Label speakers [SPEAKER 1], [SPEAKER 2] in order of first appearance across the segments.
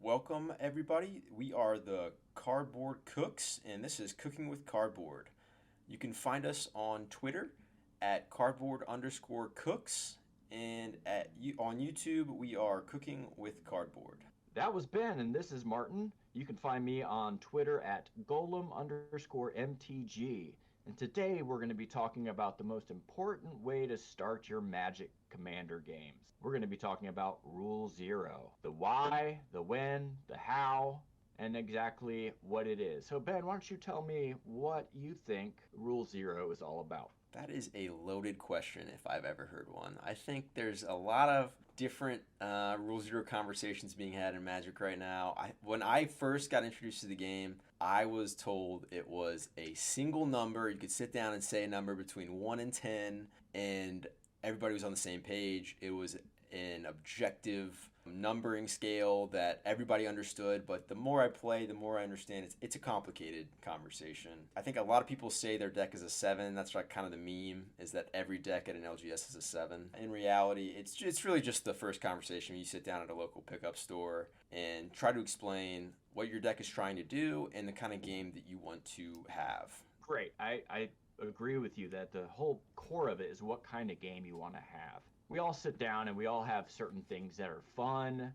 [SPEAKER 1] Welcome, everybody. We are the Cardboard Cooks, and this is Cooking with Cardboard. You can find us on Twitter at cardboard_cooks, and on YouTube, we are Cooking with Cardboard.
[SPEAKER 2] That was Ben, and this is Martin. You can find me on Twitter at golem_MTG. And today we're going to be talking about the most important way to start your Magic Commander games. We're going to be talking about Rule Zero, the why, the when, the how, and exactly what it is. So, Ben, why don't you tell me what you think Rule Zero is all about?
[SPEAKER 1] That is a loaded question if I've ever heard one. I think there's a lot of different Rule Zero conversations being had in Magic right now. When I first got introduced to the game, I was told it was a single number. You could sit down and say a number between 1 and 10, and everybody was on the same page. It was an objective numbering scale that everybody understood, but the more I play, the more I understand it's a complicated conversation. I think a lot of people say their deck is a 7. That's like kind of the meme, is that every deck at an LGS is a 7. In reality, it's really just the first conversation when you sit down at a local pickup store and try to explain what your deck is trying to do and the kind of game that you want to have.
[SPEAKER 2] Great. I agree with you that the whole core of it is what kind of game you want to have. We all sit down and we all have certain things that are fun.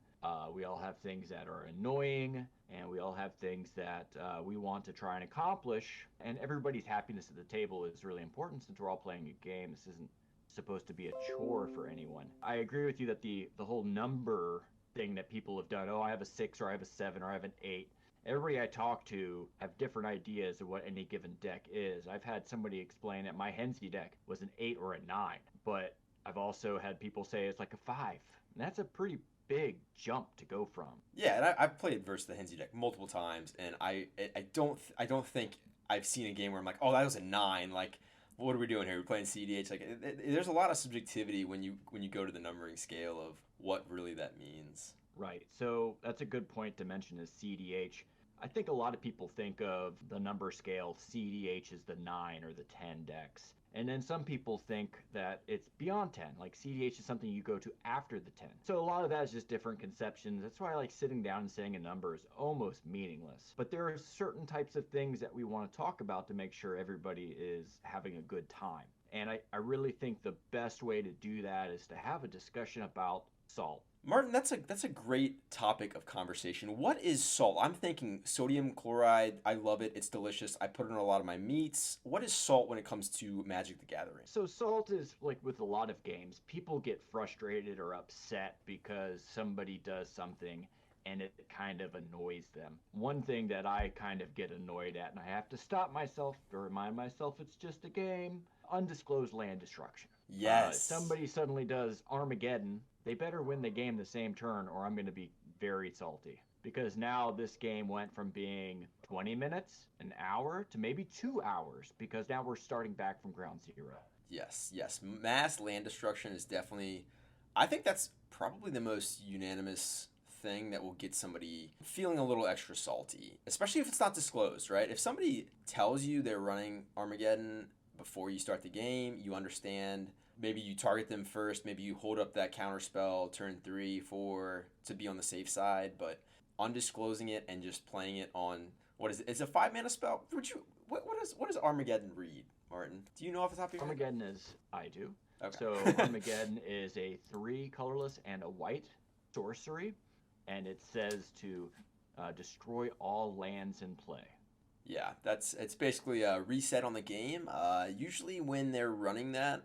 [SPEAKER 2] We all have things that are annoying, and we all have things that we want to try and accomplish. And everybody's happiness at the table is really important since we're all playing a game. This isn't supposed to be a chore for anyone. I agree with you that the whole number thing that people have done, oh, I have a 6 or I have a 7 or I have an 8. Everybody I talk to have different ideas of what any given deck is. I've had somebody explain that my Hensi deck was an 8 or a 9, but I've also had people say it's like a 5. And that's a pretty big jump to go from.
[SPEAKER 1] Yeah, and I've played versus the Hensi deck multiple times, and I don't think I've seen a game where I'm like, oh, that was a 9. Like, what are we doing here? We're playing CDH. Like, there's a lot of subjectivity when you go to the numbering scale of what really that means.
[SPEAKER 2] Right. So that's a good point to mention is CDH. I think a lot of people think of the number scale CDH as the 9 or the 10 decks. And then some people think that it's beyond 10, like CDH is something you go to after the 10. So a lot of that is just different conceptions. That's why I like sitting down and saying a number is almost meaningless. But there are certain types of things that we want to talk about to make sure everybody is having a good time. And I really think the best way to do that is to have a discussion about salt.
[SPEAKER 1] Martin, that's a great topic of conversation. What is salt? I'm thinking sodium chloride. I love it. It's delicious. I put it in a lot of my meats. What is salt when it comes to Magic the Gathering?
[SPEAKER 2] So salt is like with a lot of games, people get frustrated or upset because somebody does something and it kind of annoys them. One thing that I kind of get annoyed at, and I have to stop myself to remind myself it's just a game, undisclosed land destruction.
[SPEAKER 1] Yes.
[SPEAKER 2] Somebody suddenly does Armageddon, they better win the game the same turn or I'm going to be very salty. Because now this game went from being 20 minutes, an hour, to maybe 2 hours, because now we're starting back from ground zero.
[SPEAKER 1] Yes, yes. Mass land destruction is definitely, I think that's probably the most unanimous thing that will get somebody feeling a little extra salty, especially if it's not disclosed, right? If somebody tells you they're running Armageddon before you start the game, you understand. Maybe you target them first, maybe you hold up that counter spell turn 3, 4 to be on the safe side, but undisclosing it and just playing it on what is it? It's a 5 mana spell. What does Armageddon read? Martin, do you know off the top of your head?
[SPEAKER 2] Armageddon is, I do. So
[SPEAKER 1] Okay.
[SPEAKER 2] Armageddon is a 3 colorless and a white sorcery, and it says to destroy all lands in play.
[SPEAKER 1] Yeah, it's basically a reset on the game. Usually when they're running that,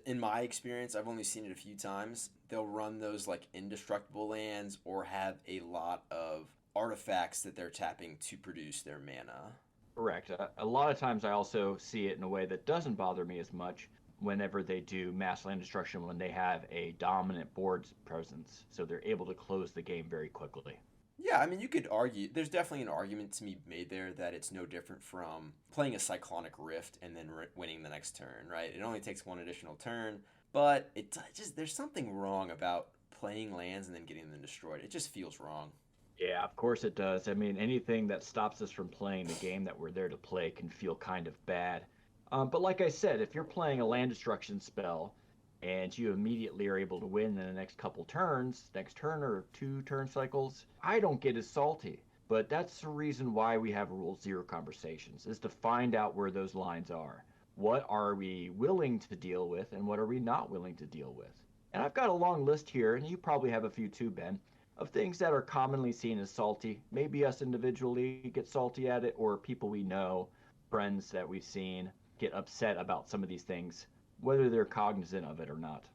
[SPEAKER 1] in my experience, I've only seen it a few times. They'll run those like indestructible lands or have a lot of artifacts that they're tapping to produce their mana.
[SPEAKER 2] Correct. A lot of times I also see it in a way that doesn't bother me as much whenever they do mass land destruction when they have a dominant board presence, so they're able to close the game very quickly.
[SPEAKER 1] Yeah, I mean, you could argue, there's definitely an argument to be made there that it's no different from playing a Cyclonic Rift and then winning the next turn, right? It only takes one additional turn, but there's something wrong about playing lands and then getting them destroyed. It just feels wrong.
[SPEAKER 2] Yeah, of course it does. I mean, anything that stops us from playing the game that we're there to play can feel kind of bad. But like I said, if you're playing a land destruction spell, and you immediately are able to win in the next couple turns, next turn or 2 turn cycles, I don't get as salty. But that's the reason why we have Rule Zero conversations, is to find out where those lines are. What are we willing to deal with, and what are we not willing to deal with? And I've got a long list here, and you probably have a few too, Ben, of things that are commonly seen as salty. Maybe us individually get salty at it, or people we know, friends that we've seen, get upset about some of these things, whether they're cognizant of it or not.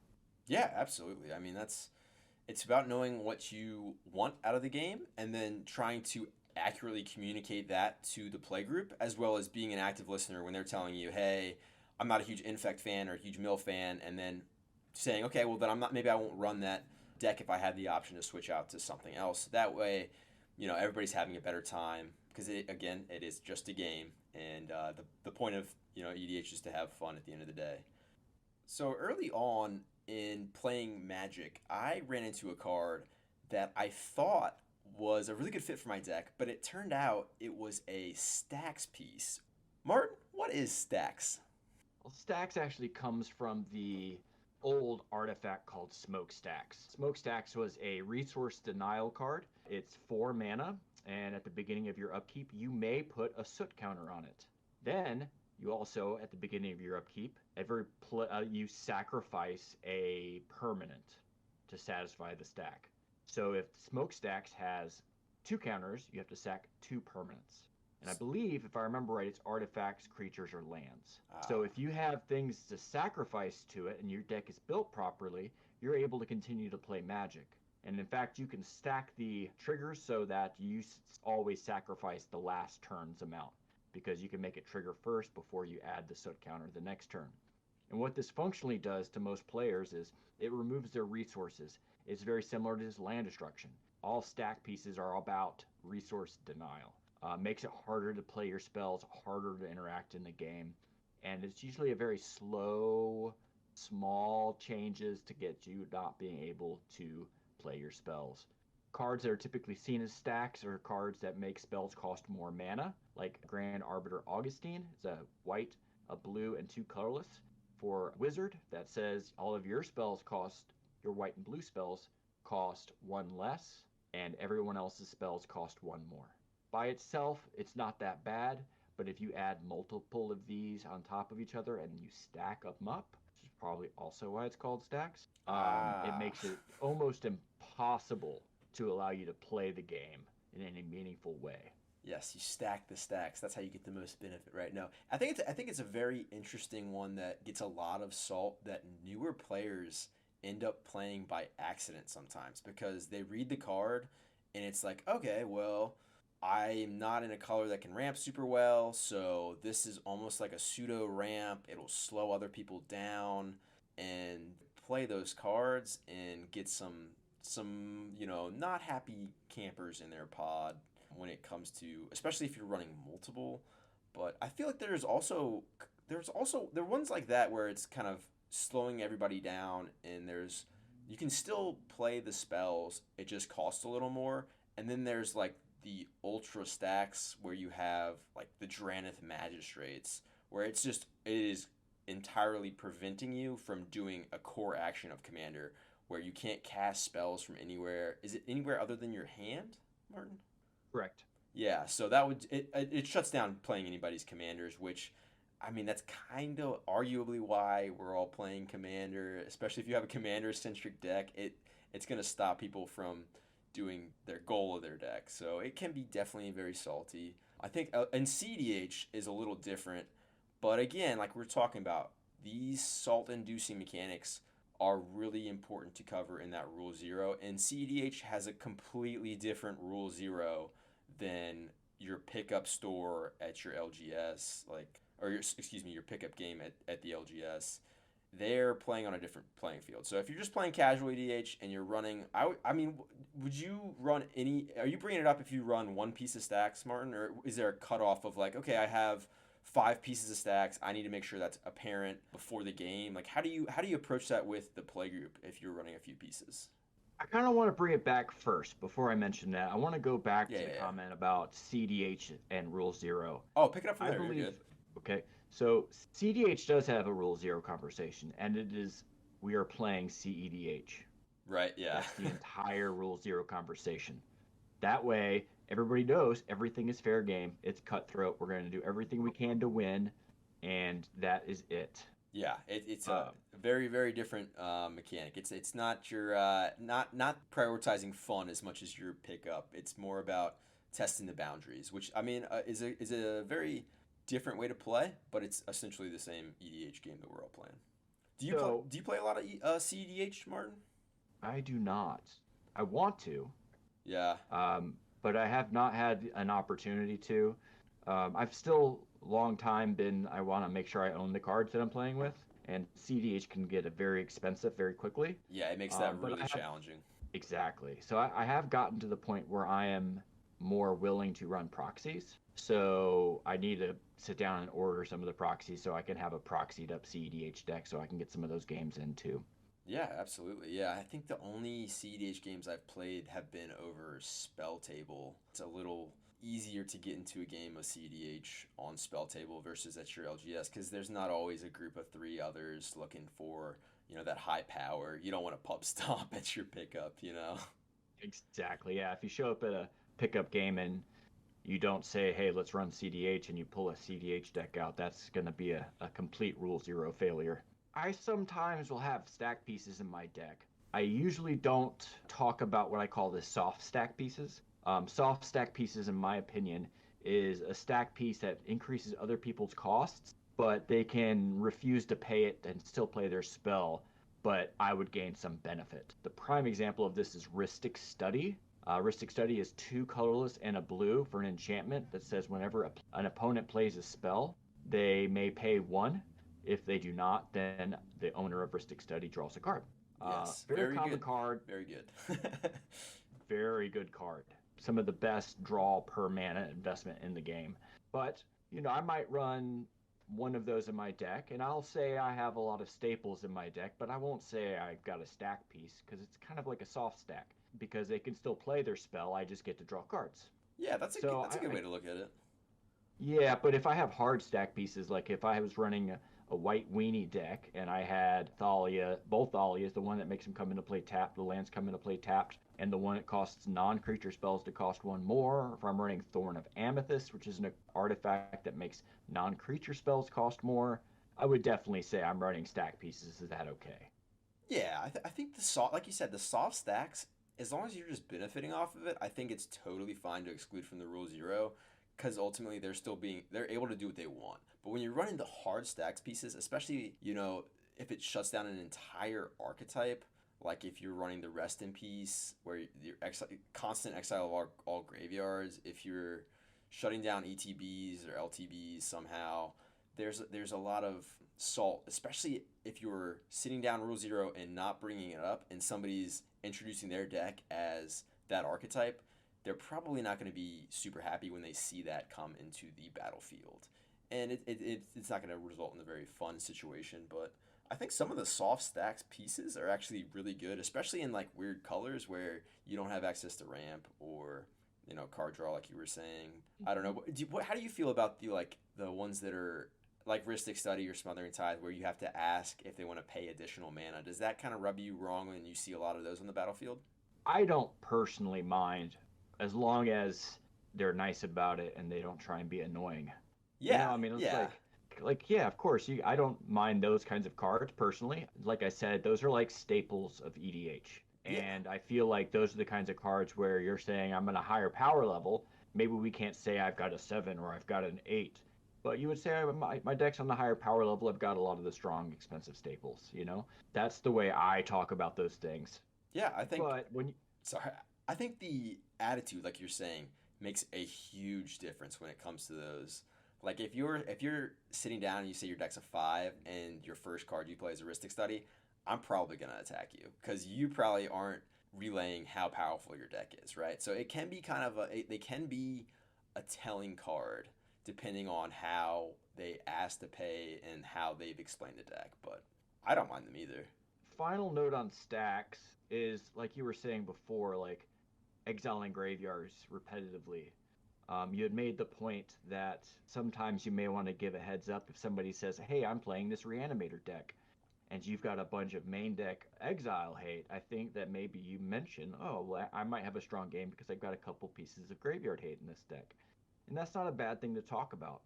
[SPEAKER 1] Yeah, absolutely. I mean, it's about knowing what you want out of the game and then trying to accurately communicate that to the play group, as well as being an active listener when they're telling you, "Hey, I'm not a huge Infect fan or a huge Mill fan," and then saying, "Okay, well then I'm not. Maybe I won't run that deck if I had the option to switch out to something else." That way, everybody's having a better time because it is just a game, and the point of EDH is to have fun at the end of the day. So early on in playing Magic, I ran into a card that I thought was a really good fit for my deck, but it turned out it was a Stacks piece. Martin, what is Stacks?
[SPEAKER 2] Well, Stacks actually comes from the old artifact called Smokestacks. Smokestacks was a resource denial card. It's 4 mana, and at the beginning of your upkeep, you may put a soot counter on it. Then you also, at the beginning of your upkeep, you sacrifice a permanent to satisfy the stack. So if Smokestacks has 2 counters, you have to sack 2 permanents. And I believe, if I remember right, it's artifacts, creatures, or lands. So if you have things to sacrifice to it and your deck is built properly, you're able to continue to play Magic. And in fact, you can stack the triggers so that you always sacrifice the last turn's amount, because you can make it trigger first before you add the soot counter the next turn. And what this functionally does to most players is it removes their resources. It's very similar to land destruction. All stack pieces are about resource denial. Makes it harder to play your spells, harder to interact in the game, and it's usually a very slow, small changes to get you not being able to play your spells. Cards that are typically seen as stacks are cards that make spells cost more mana, like Grand Arbiter Augustine. It's a white, a blue, and 2 colorless. For Wizard, that says all of your white and blue spells cost 1 less, and everyone else's spells cost 1 more. By itself, it's not that bad, but if you add multiple of these on top of each other and you stack them up, which is probably also why it's called stacks, it makes it almost impossible to allow you to play the game in any meaningful way.
[SPEAKER 1] Yes, you stack the stacks. That's how you get the most benefit, right? No, I think it's a very interesting one that gets a lot of salt that newer players end up playing by accident sometimes because they read the card and it's like, okay, well, I'm not in a color that can ramp super well, so this is almost like a pseudo ramp. It'll slow other people down and play those cards and get some not happy campers in their pod when it comes to, especially if you're running multiple. But I feel like there are ones like that where it's kind of slowing everybody down and you can still play the spells, it just costs a little more. And then there's like the ultra stacks where you have like the Drannith Magistrates, where it is entirely preventing you from doing a core action of Commander, where you can't cast spells from anywhere. Is it anywhere other than your hand, Martin?
[SPEAKER 2] Correct.
[SPEAKER 1] Yeah, so that would it shuts down playing anybody's Commanders, which I mean that's kind of arguably why we're all playing Commander, especially if you have a Commander centric deck. It's gonna stop people from doing their goal of their deck. So it can be definitely very salty. I think and CDH is a little different, but again, like we're talking about, these salt-inducing mechanics are really important to cover in that Rule Zero, and CDH has a completely different Rule Zero than your pickup store at your LGS, your pickup game at the LGS. They're playing on a different playing field. So if you're just playing casual EDH and you're running, I mean, would you run any? Are you bringing it up if you run one piece of stacks, Martin, or is there a cutoff of like, okay, I have 5 pieces of stacks, I need to make sure that's apparent before the game? Like, how do you approach that with the play group if you're running a few pieces?
[SPEAKER 2] I kind of want to bring it back first before I mention that. I want to go back to the comment about CDH and Rule Zero.
[SPEAKER 1] Oh, pick it up from there. You're good.
[SPEAKER 2] Okay, so CDH does have a Rule Zero conversation, and it is we are playing CEDH.
[SPEAKER 1] Right. Yeah.
[SPEAKER 2] That's the entire Rule Zero conversation. That way, everybody knows everything is fair game. It's cutthroat. We're going to do everything we can to win, and that is it.
[SPEAKER 1] Yeah, it's a
[SPEAKER 2] Uh,
[SPEAKER 1] very very different mechanic. It's not your not prioritizing fun as much as your pickup. It's more about testing the boundaries, which I mean is a very different way to play, but it's essentially the same EDH game that we're all playing.
[SPEAKER 2] so
[SPEAKER 1] Do you play a lot of CEDH, Martin?
[SPEAKER 2] I do not. I want to,
[SPEAKER 1] Yeah,
[SPEAKER 2] but I have not had an opportunity to. I've still long time been. I want to make sure I own the cards that I'm playing with, and CDH can get a very expensive very quickly.
[SPEAKER 1] yeah, it makes that
[SPEAKER 2] But
[SPEAKER 1] really
[SPEAKER 2] I have
[SPEAKER 1] challenging.
[SPEAKER 2] exactly. So I have gotten to the point where I am more willing to run proxies. So I need to sit down and order some of the proxies so I can have a proxied up CEDH deck so I can get some of those games in too.
[SPEAKER 1] Yeah, absolutely. Yeah, I think the only CDH games I've played have been over Spell Table. It's a little easier to get into a game of CDH on Spell Table versus at your LGS because there's not always a group of three others looking for, that high power. You don't want to pub stomp at your pickup.
[SPEAKER 2] Exactly. Yeah. If you show up at a pickup game and you don't say, hey, let's run CDH, and you pull a CDH deck out, that's going to be a complete Rule Zero failure. I sometimes will have stack pieces in my deck. I usually don't talk about what I call the soft stack pieces. Soft stack pieces, in my opinion, is a stack piece that increases other people's costs, but they can refuse to pay it and still play their spell, but I would gain some benefit. The prime example of this is Rhystic Study. Rhystic Study is two colorless and a blue for an enchantment that says whenever an opponent plays a spell, they may pay one. If they do not, then the owner of Rhystic Study draws a card.
[SPEAKER 1] Yes,
[SPEAKER 2] Very
[SPEAKER 1] very
[SPEAKER 2] common
[SPEAKER 1] good.
[SPEAKER 2] card,
[SPEAKER 1] Very good.
[SPEAKER 2] very good card. Some of the best draw per mana investment in the game. But, I might run one of those in my deck, and I'll say I have a lot of staples in my deck, but I won't say I've got a stack piece because it's kind of like a soft stack because they can still play their spell. I just get to draw cards.
[SPEAKER 1] Yeah,
[SPEAKER 2] So
[SPEAKER 1] that's a good way to look at it.
[SPEAKER 2] yeah, but if I have hard stack pieces, like if I was running a white weenie deck and I had Thalia, both Thalias, the one that makes them come into play tapped, the lands come into play tapped, and the one that costs non-creature spells to cost one more. If I'm running Thorn of Amethyst, which is an artifact that makes non-creature spells cost more, I would definitely say I'm running stack pieces. Is that okay?
[SPEAKER 1] Yeah, I think the soft, like you said, the soft stacks, as long as you're just benefiting off of it, I think it's totally fine to exclude from the Rule Zero, because ultimately they're able to do what they want. But when you're running the hard stacks pieces, especially if it shuts down an entire archetype, like if you're running the Rest in Peace, where you're constant exile of all graveyards, if you're shutting down ETBs or LTBs somehow, there's a lot of salt, especially if you're sitting down Rule Zero and not bringing it up, and somebody's introducing their deck as that archetype. They're probably not going to be super happy when they see that come into the battlefield, and it's not going to result in a very fun situation. But I think some of the soft stacks pieces are actually really good, especially in like weird colors where you don't have access to ramp or card draw like you were saying. I don't know. How do you feel about the ones that are like Rhystic Study or Smothering Tithe, where you have to ask if they want to pay additional mana? Does that kind of rub you wrong when you see a lot of those on the battlefield?
[SPEAKER 2] I don't personally mind as long as they're nice about it and they don't try and be annoying.
[SPEAKER 1] Yeah,
[SPEAKER 2] I mean, it's
[SPEAKER 1] yeah,
[SPEAKER 2] like yeah, of course, I don't mind those kinds of cards personally. Like I said, those are like staples of EDH.
[SPEAKER 1] yeah,
[SPEAKER 2] And I feel like those are the kinds of cards where you're saying I'm in a higher power level. Maybe we can't say I've got a 7 or I've got an 8. But you would say my deck's on the higher power level. I've got a lot of the strong, expensive staples. That's the way I talk about those things.
[SPEAKER 1] yeah. I think
[SPEAKER 2] But when
[SPEAKER 1] sorry, I think the attitude, like you're saying, makes a huge difference when it comes to those. Like if you're sitting down and you say your deck's a 5 and your first card you play is a Rhystic Study, I'm probably gonna attack you because you probably aren't relaying how powerful your deck is, right? So it can be kind of they can be a telling card depending on how they ask to pay and how they've explained the deck. But I don't mind them either.
[SPEAKER 2] final note on stacks is like you were saying before, like exiling graveyards repetitively. You had made the point that sometimes you may want to give a heads up if somebody says, "Hey, I'm playing this Reanimator deck." and you've got a bunch of main deck exile hate, I think that maybe you mention, oh, well, I might have a strong game because I've got a couple pieces of graveyard hate in this deck. And that's not a bad thing to talk about.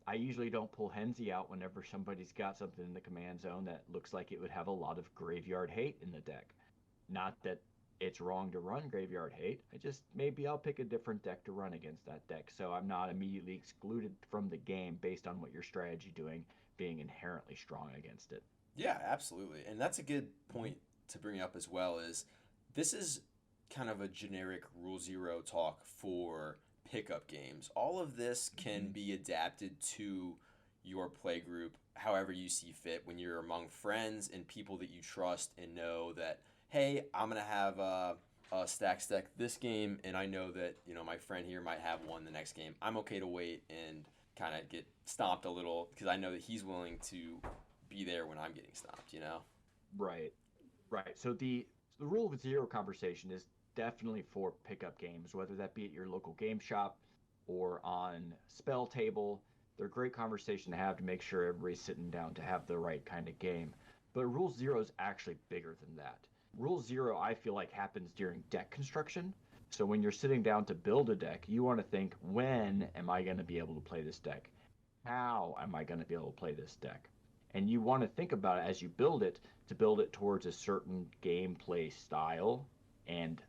[SPEAKER 2] I usually don't pull Henzi out whenever somebody's got something in the command zone that looks like it would have a lot of graveyard hate in the deck. Not that it's wrong to run graveyard hate. I just maybe I'll pick a different deck to run against that deck so I'm not immediately excluded from the game based on what your strategy doing being inherently strong against it.
[SPEAKER 1] Yeah, absolutely. And that's a good point to bring up as well is this is kind of a generic Rule Zero talk for pickup games. All of this can
[SPEAKER 2] Mm-hmm.
[SPEAKER 1] be adapted to your play group however you see fit when you're among friends and people that you trust and know that, hey, I'm going to have a stack this game and I know that, my friend here might have one the next game. I'm okay to wait and kind of get stomped a little because I know that he's willing to be there when I'm getting stomped.
[SPEAKER 2] Right. Right. So the rule of zero conversation is definitely for pickup games, whether that be at your local game shop or on spell table. They're a great conversation to have to make sure everybody's sitting down to have the right kind of game. But rule zero is actually bigger than that. Rule zero, I feel like, happens during deck construction. So when you're sitting down to build a deck, you want to think, when am I going to be able to play this deck? How am I going to be able to play this deck? And you want to think about it as you build it to build it towards a certain gameplay style and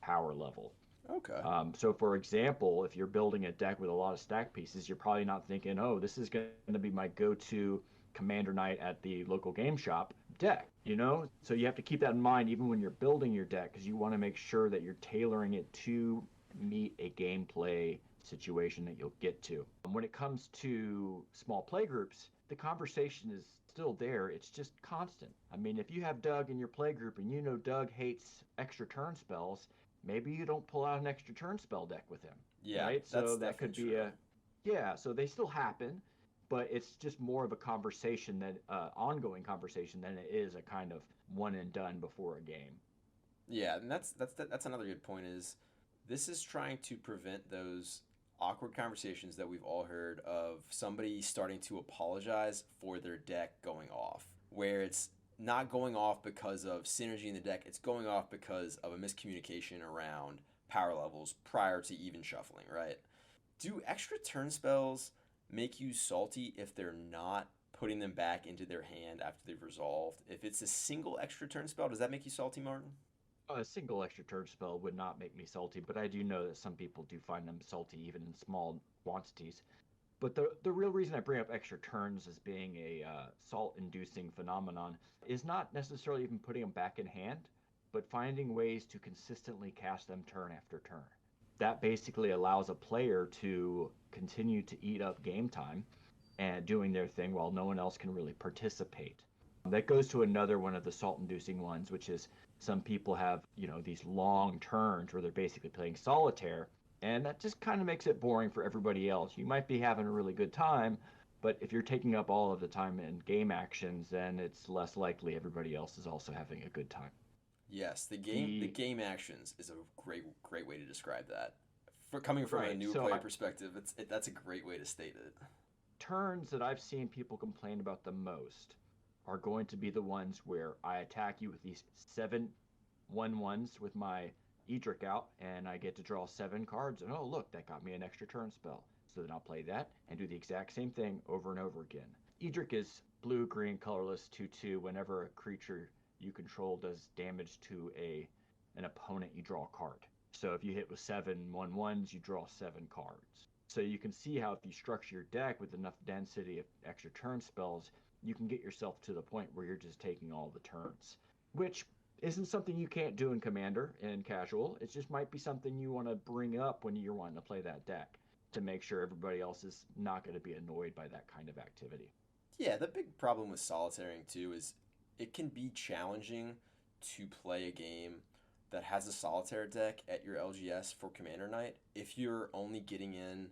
[SPEAKER 2] power level.
[SPEAKER 1] Okay.
[SPEAKER 2] So, for example, if you're building a deck with a lot of stack pieces, you're probably not thinking, oh, this is going to be my go to Commander Night at the local game shop deck, you know? So, you have to keep that in mind even when you're building your deck because you want to make sure that you're tailoring it to meet a gameplay situation that you'll get to. When it comes to small play groups, the conversation is still there. It's just constant. I mean, if you have Doug in your play group and you know Doug hates extra turn spells, maybe you don't pull out an extra turn spell deck with him,
[SPEAKER 1] Yeah,
[SPEAKER 2] right?
[SPEAKER 1] that's
[SPEAKER 2] So that could
[SPEAKER 1] definitely
[SPEAKER 2] be
[SPEAKER 1] true.
[SPEAKER 2] a, yeah, so they still happen, but it's just more of a conversation that, ongoing conversation than it is a kind of one and done before a game.
[SPEAKER 1] Yeah, and that's another good point is this is trying to prevent those awkward conversations that we've all heard of somebody starting to apologize for their deck going off, where it's not going off because of synergy in the deck, it's going off because of a miscommunication around power levels prior to even shuffling, right? Do extra turn spells make you salty if they're not putting them back into their hand after they've resolved? If it's a single extra turn spell, does that make you salty, Martin?
[SPEAKER 2] A single extra turn spell would not make me salty, but I do know that some people do find them salty even in small quantities. But the real reason I bring up extra turns as being a salt inducing phenomenon is not necessarily even putting them back in hand, but finding ways to consistently cast them turn after turn. That basically allows a player to continue to eat up game time and doing their thing while no one else can really participate. That goes to another one of the salt inducing ones, which is some people have, these long turns where they're basically playing solitaire, and that just kind of makes it boring for everybody else. You might be having a really good time, but if you're taking up all of the time in game actions, then it's less likely everybody else is also having a good time.
[SPEAKER 1] Yes, the
[SPEAKER 2] The
[SPEAKER 1] game actions is a great way to describe that. For coming from a
[SPEAKER 2] right,
[SPEAKER 1] new
[SPEAKER 2] so
[SPEAKER 1] player perspective, that's a great way to state it.
[SPEAKER 2] turns that I've seen people complain about the most are going to be the ones where I attack you with these 7/1/1s with my Edric out, and I get to draw 7 cards, and oh, look, that got me an extra turn spell. So then I'll play that and do the exact same thing over and over again. Edric is blue, green, colorless, 2/2. Whenever a creature you control does damage to an opponent, you draw a card. So if you hit with 7/1/1s, you draw 7 cards. So you can see how if you structure your deck with enough density of extra turn spells, you can get yourself to the point where you're just taking all the turns, which isn't something you can't do in Commander and Casual. It just might be something you want to bring up when you're wanting to play that deck to make sure everybody else is not going to be annoyed by that kind of activity.
[SPEAKER 1] Yeah, the big problem with solitaring too is it can be challenging to play a game that has a solitaire deck at your LGS for Commander Night if you're only getting in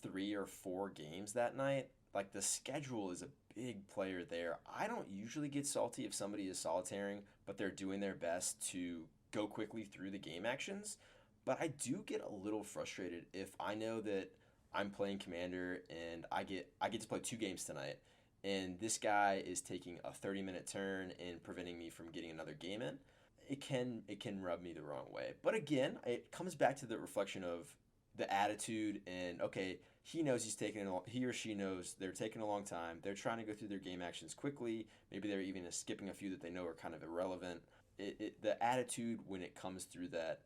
[SPEAKER 1] 3 or 4 games that night. Like the schedule is a big player there. I don't usually get salty if somebody is solitaring, but they're doing their best to go quickly through the game actions. But I do get a little frustrated if I know that I'm playing Commander and I get to play 2 games tonight and this guy is taking a 30-minute turn and preventing me from getting another game in, it can rub me the wrong way. But again, it comes back to the reflection of the attitude and okay, he knows he or she knows they're taking a long time. They're trying to go through their game actions quickly. Maybe they're even skipping a few that they know are kind of irrelevant. The attitude when it comes through that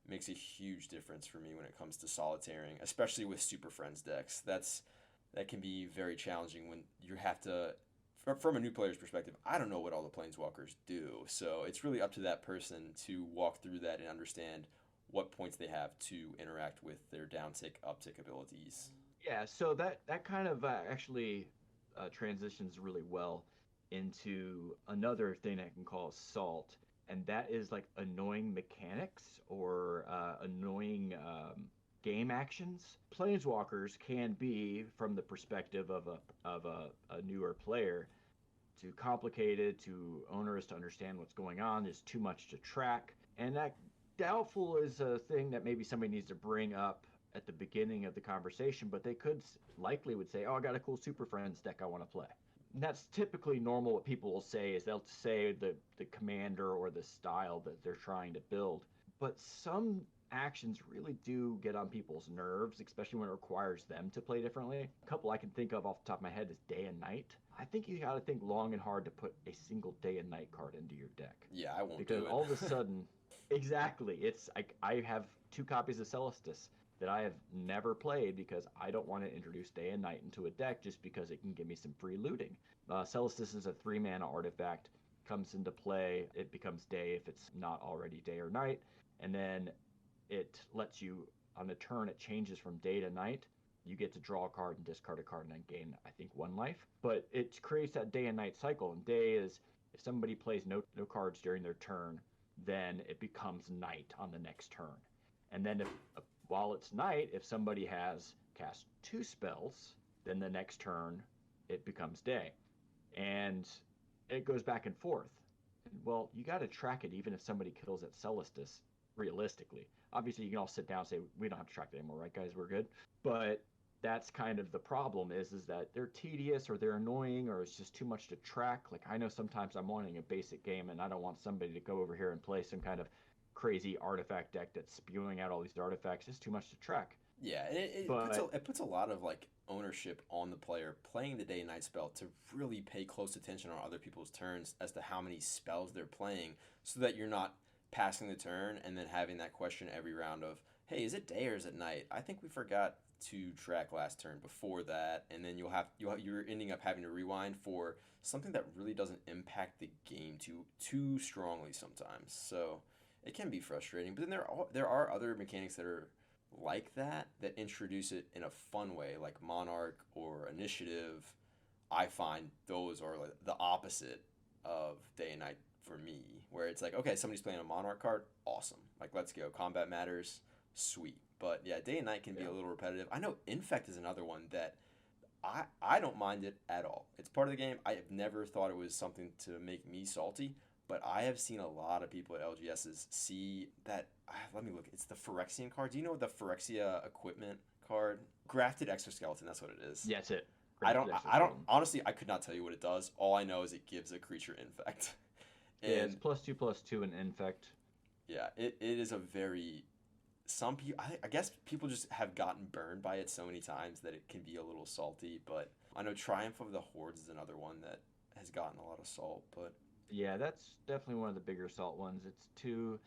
[SPEAKER 1] makes a huge difference for me when it comes to solitaring, especially with Super Friends decks. That can be very challenging when you have to from a new player's perspective, I don't know what all the planeswalkers do. So it's really up to that person to walk through that and understand what points they have to interact with their downtick, uptick abilities.
[SPEAKER 2] Yeah, so that kind of actually transitions really well into another thing I can call salt, and that is like annoying mechanics or annoying game actions. Planeswalkers can be, from the perspective of a newer player, too complicated, too onerous to understand what's going on. There's too much to track, and that doubtful is a thing that maybe somebody needs to bring up at the beginning of the conversation, but they could likely would say, "Oh, I got a cool Super Friends deck I want to play." And that's typically normal. What people will say is they'll say the commander or the style that they're trying to build. But some actions really do get on people's nerves, especially when it requires them to play differently. A couple I can think of off the top of my head is day and night. I think you got to think long and hard to put a single day and night card into your deck.
[SPEAKER 1] Yeah, I won't
[SPEAKER 2] Because
[SPEAKER 1] do it.
[SPEAKER 2] all of a sudden, exactly, it's I have 2 copies of Celestis that I have never played because I don't want to introduce day and night into a deck just because it can give me some free looting. Celestis is a 3 mana artifact, comes into play, it becomes day if it's not already day or night, and then it lets you, on the turn, it changes from day to night. You get to draw a card and discard a card and then gain, I think, 1 life. But it creates that day and night cycle. And day is if somebody plays no cards during their turn, then it becomes night on the next turn. And then while it's night, if somebody has cast 2 spells, then the next turn it becomes day. And it goes back and forth. Well, you got to track it even if somebody kills at Celestis, realistically. Obviously, you can all sit down and say, we don't have to track it anymore, right, guys? We're good. But that's kind of the problem is that they're tedious or they're annoying or it's just too much to track. Like I know sometimes I'm wanting a basic game and I don't want somebody to go over here and play some kind of crazy artifact deck that's spewing out all these artifacts. It's too much to track.
[SPEAKER 1] Yeah,
[SPEAKER 2] But
[SPEAKER 1] it puts a lot of like ownership on the player playing the day and night spell to really pay close attention on other people's turns as to how many spells they're playing, so that you're not passing the turn and then having that question every round of, hey, is it day or is it night? I think we forgot to track last turn before that, and then you're ending up having to rewind for something that really doesn't impact the game too strongly sometimes. So it can be frustrating, but then there are other mechanics that are like that introduce it in a fun way, like Monarch or Initiative. I find those are like the opposite of day and night for me, where it's like, okay, somebody's playing a Monarch card, awesome. Like, let's go. Combat matters, sweet. But yeah, day and night can be a little repetitive. I know Infect is another one that I don't mind it at all. It's part of the game. I have never thought it was something to make me salty, but I have seen a lot of people at LGSs see that. Let me look. It's the Phyrexian card. Do you know the Phyrexia equipment card? Grafted exoskeleton. That's what it is.
[SPEAKER 2] yeah, that's it.
[SPEAKER 1] I don't honestly. I could not tell you what it does. All I know is it gives a creature infect.
[SPEAKER 2] Yeah,
[SPEAKER 1] And
[SPEAKER 2] it's +2/+2 and infect.
[SPEAKER 1] yeah, it is a very some people. I guess people just have gotten burned by it so many times that it can be a little salty. But I know Triumph of the Hordes is another one that has gotten a lot of salt. But
[SPEAKER 2] Yeah, that's definitely one of the bigger salt ones. It's 2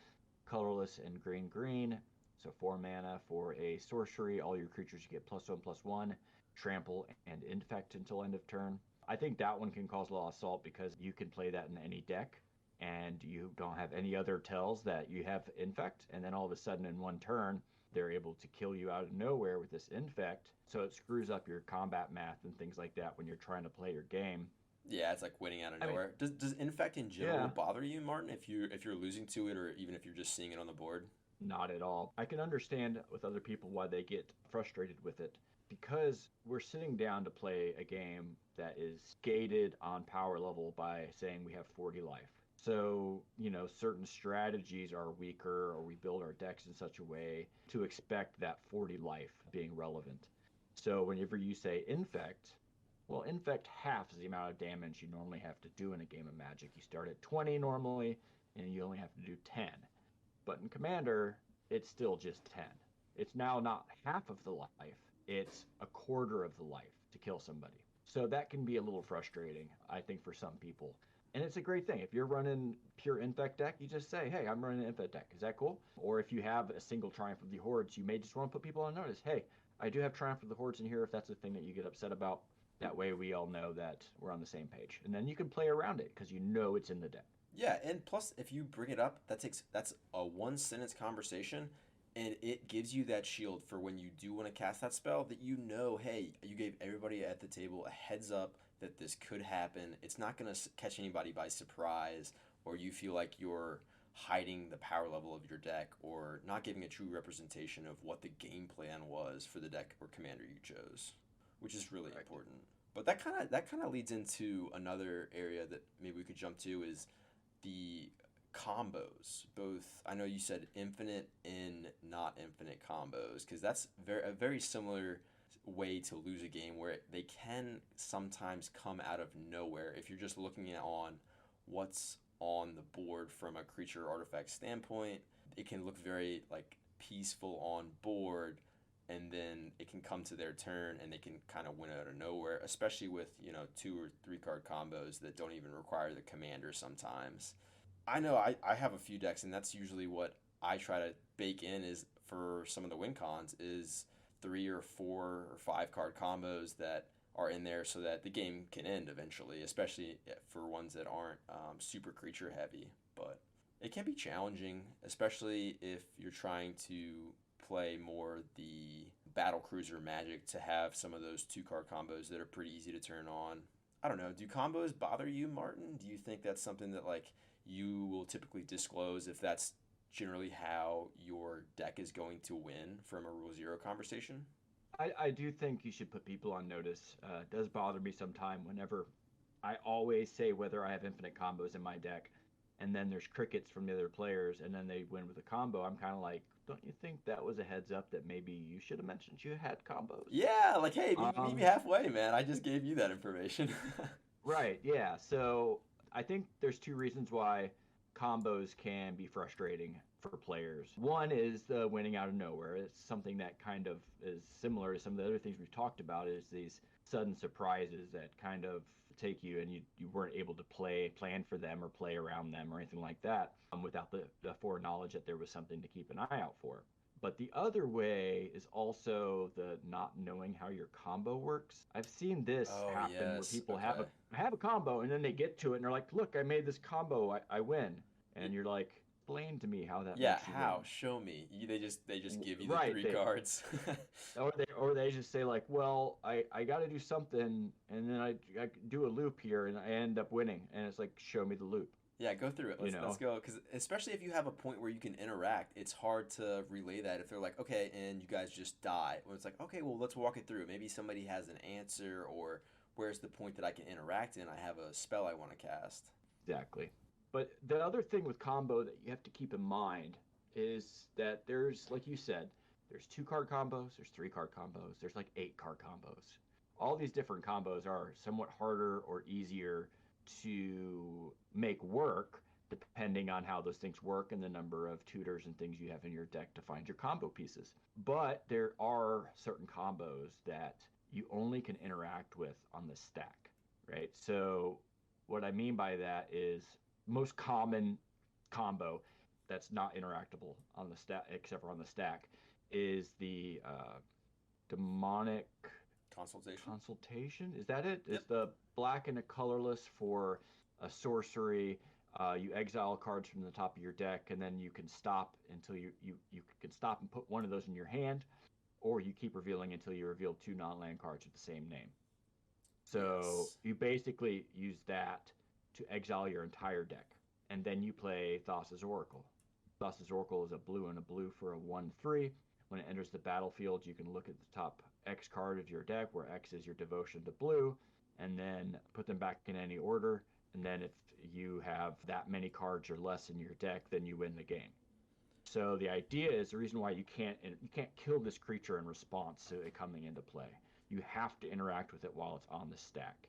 [SPEAKER 2] colorless and green, so 4 mana for a sorcery. All your creatures you get +1/+1, trample and infect until end of turn. I think that one can cause a lot of salt because you can play that in any deck, and you don't have any other tells that you have infect, and then all of a sudden in one turn they're able to kill you out of nowhere with this infect. So it screws up your combat math and things like that when you're trying to play your game.
[SPEAKER 1] yeah, it's like winning out of
[SPEAKER 2] I mean,
[SPEAKER 1] nowhere. Does infect in general
[SPEAKER 2] yeah,
[SPEAKER 1] bother you, Martin? If you're losing to it, or even if you're just seeing it on the board?
[SPEAKER 2] not at all. I can understand with other people why they get frustrated with it because we're sitting down to play a game that is gated on power level by saying we have 40 life. So, certain strategies are weaker or we build our decks in such a way to expect that 40 life being relevant. So, whenever you say infect, Well, infect half is the amount of damage you normally have to do in a game of Magic. You start at 20 normally, and you only have to do 10. But in Commander, it's still just 10. It's now not half of the life, it's a quarter of the life to kill somebody. So that can be a little frustrating, I think, for some people. And it's a great thing. If you're running pure infect deck, you just say, hey, I'm running an infect deck. Is that cool? Or if you have a single Triumph of the Hordes, you may just want to put people on notice. Hey, I do have Triumph of the Hordes in here if that's the thing that you get upset about. That way we all know that we're on the same page. And then you can play around it because you know it's in the deck.
[SPEAKER 1] Yeah, and plus if you bring it up, that's a one sentence conversation, and it gives you that shield for when you do want to cast that spell, that you know, hey, you gave everybody at the table a heads up that this could happen. It's not going to catch anybody by surprise, or you feel like you're hiding the power level of your deck, or not giving a true representation of what the game plan was for the deck or commander you chose, which is really
[SPEAKER 2] Correct.
[SPEAKER 1] important. But that kind of leads into another area that maybe we could jump to, is the combos. Both, I know you said infinite and not infinite combos, because that's a very similar way to lose a game, where they can sometimes come out of nowhere if you're just looking at on what's on the board from a creature artifact standpoint. It can look very like peaceful on board, and then it can come to their turn and they can kind of win out of nowhere, especially with, 2 or 3 card combos that don't even require the commander sometimes. I know I have a few decks, and that's usually what I try to bake in, is for some of the win cons, is 3 or 4 or 5 card combos that are in there so that the game can end eventually, especially for ones that aren't super creature heavy. But it can be challenging, especially if you're trying to play more the battle cruiser Magic, to have some of those 2 card combos that are pretty easy to turn on. I don't know. Do combos bother you, Martin? Do you think that's something that like you will typically disclose if that's generally how your deck is going to win from a Rule Zero conversation?
[SPEAKER 2] I do think you should put people on notice. It does bother me sometime whenever I always say whether I have infinite combos in my deck, and then there's crickets from the other players, and then they win with a combo. I'm kind of like, don't you think that was a heads up that maybe you should have mentioned you had combos?
[SPEAKER 1] Yeah, like, hey, meet me
[SPEAKER 2] Um,
[SPEAKER 1] halfway, man. I just gave you that information.
[SPEAKER 2] right, yeah. So I think there's two reasons why combos can be frustrating for players. One is the winning out of nowhere. It's something that kind of is similar to some of the other things we've talked about, is these sudden surprises that kind of take you and you weren't able to plan for them or play around them or anything like that, without the foreknowledge that there was something to keep an eye out for. But the other way is also the not knowing how your combo works. I've seen this
[SPEAKER 1] Oh,
[SPEAKER 2] happen where
[SPEAKER 1] yes.
[SPEAKER 2] people
[SPEAKER 1] Okay.
[SPEAKER 2] have a combo and then they get to it and they're like, "Look, I made this combo. I win."
[SPEAKER 1] Y-
[SPEAKER 2] And you're like, "Explain to me how that
[SPEAKER 1] Yeah,
[SPEAKER 2] makes you
[SPEAKER 1] how?
[SPEAKER 2] win."
[SPEAKER 1] Show me. They just give you the
[SPEAKER 2] Right.
[SPEAKER 1] three
[SPEAKER 2] They
[SPEAKER 1] cards.
[SPEAKER 2] or they just say like, "Well, I got to do something and then I do a loop here and I end up winning." And it's like, "Show me the loop."
[SPEAKER 1] Yeah, go through it.
[SPEAKER 2] You
[SPEAKER 1] Let's
[SPEAKER 2] know?
[SPEAKER 1] go, because especially if you have a point where you can interact, it's hard to relay that if they're like, okay, and you guys just die. When it's like, okay, well, let's walk it through. Maybe somebody has an answer, or where's the point that I can interact in? I have a spell I want to cast.
[SPEAKER 2] Exactly. But the other thing with combo that you have to keep in mind is that there's, like you said, there's 2 card combos, there's 3 card combos, there's like 8 card combos. All these different combos are somewhat harder or easier to make work depending on how those things work and the number of tutors and things you have in your deck to find your combo pieces. But there are certain combos that you only can interact with on the stack, right? So what I mean by that is most common combo that's not interactable on the stack except for on the stack is the demonic
[SPEAKER 1] Consultation?
[SPEAKER 2] consultation. Is that it?
[SPEAKER 1] Yep.
[SPEAKER 2] Is the black and a colorless for a sorcery. You exile cards from the top of your deck, and then you can stop until you can stop and put one of those in your hand, or you keep revealing until you reveal 2 non-land cards with the same name. So
[SPEAKER 1] Yes.
[SPEAKER 2] you basically use that to exile your entire deck. And then you play Thassa's Oracle. Thassa's Oracle is a blue and a blue for a 1/3. When it enters the battlefield, you can look at the top X card of your deck, where X is your devotion to blue, and then put them back in any order. And then if you have that many cards or less in your deck, then you win the game. So the idea is the reason why you can't kill this creature in response to it coming into play. you have to interact with it while it's on the stack.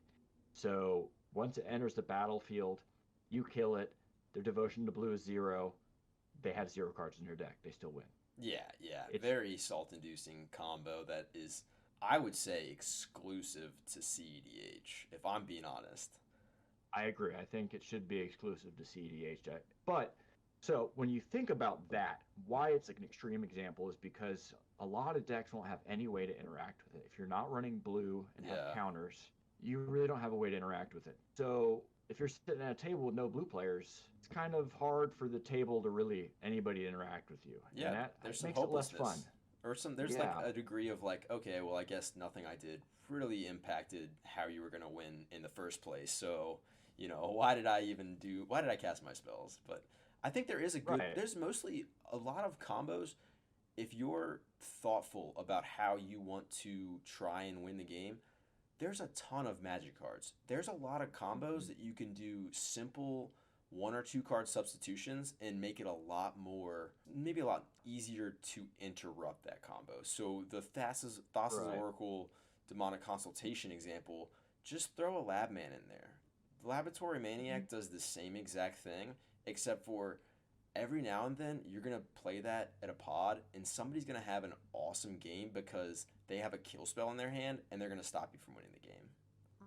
[SPEAKER 2] So once it enters the battlefield, you kill it. Their devotion to blue is 0. They have 0 cards in their deck. They still win.
[SPEAKER 1] Yeah, yeah.
[SPEAKER 2] It's
[SPEAKER 1] Very salt-inducing combo that is, I would say, exclusive to CEDH, if I'm being honest.
[SPEAKER 2] I agree. I think it should be exclusive to CEDH. But so when you think about that, why it's like an extreme example is because a lot of decks won't have any way to interact with it. If you're not running blue and have
[SPEAKER 1] Yeah.
[SPEAKER 2] counters, you really don't have a way to interact with it. So if you're sitting at a table with no blue players, it's kind of hard for the table to really anybody interact with you.
[SPEAKER 1] Yeah,
[SPEAKER 2] And that
[SPEAKER 1] there's some
[SPEAKER 2] makes it less fun.
[SPEAKER 1] hopelessness. Or there's like
[SPEAKER 2] Yeah.
[SPEAKER 1] a degree of like, okay, well, I guess nothing I did really impacted how you were going to win in the first place. So, why did I cast my spells? But I think there is
[SPEAKER 2] Right.
[SPEAKER 1] there's mostly a lot of combos. If you're thoughtful about how you want to try and win the game, there's a ton of magic cards. There's a lot of combos
[SPEAKER 2] Mhm.
[SPEAKER 1] that you can do simple one or two card substitutions and make it a lot more, maybe a lot easier to interrupt that combo. So the Thassa's
[SPEAKER 2] Right.
[SPEAKER 1] Oracle Demonic Consultation example, just throw a Lab Man in there. The Laboratory
[SPEAKER 2] Mhm.
[SPEAKER 1] Maniac does the same exact thing, except for every now and then you're going to play that at a pod and somebody's going to have an awesome game because they have a kill spell in their hand and they're going to stop you from winning the game.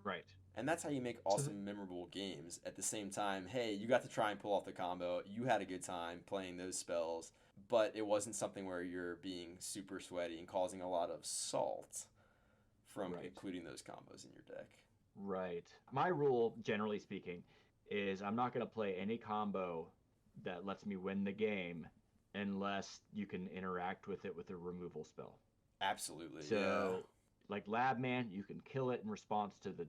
[SPEAKER 2] Right.
[SPEAKER 1] And that's how you make
[SPEAKER 2] So
[SPEAKER 1] awesome, memorable games. At the same time, hey, you got to try and pull off the combo. You had a good time playing those spells, but it wasn't something where you're being super sweaty and causing a lot of salt from
[SPEAKER 2] right.
[SPEAKER 1] including those combos in your deck.
[SPEAKER 2] Right. My rule, generally speaking, is I'm not going to play any combo that lets me win the game unless you can interact with it with a removal spell.
[SPEAKER 1] Absolutely, yeah.
[SPEAKER 2] So, like Lab Man, you can kill it in response to the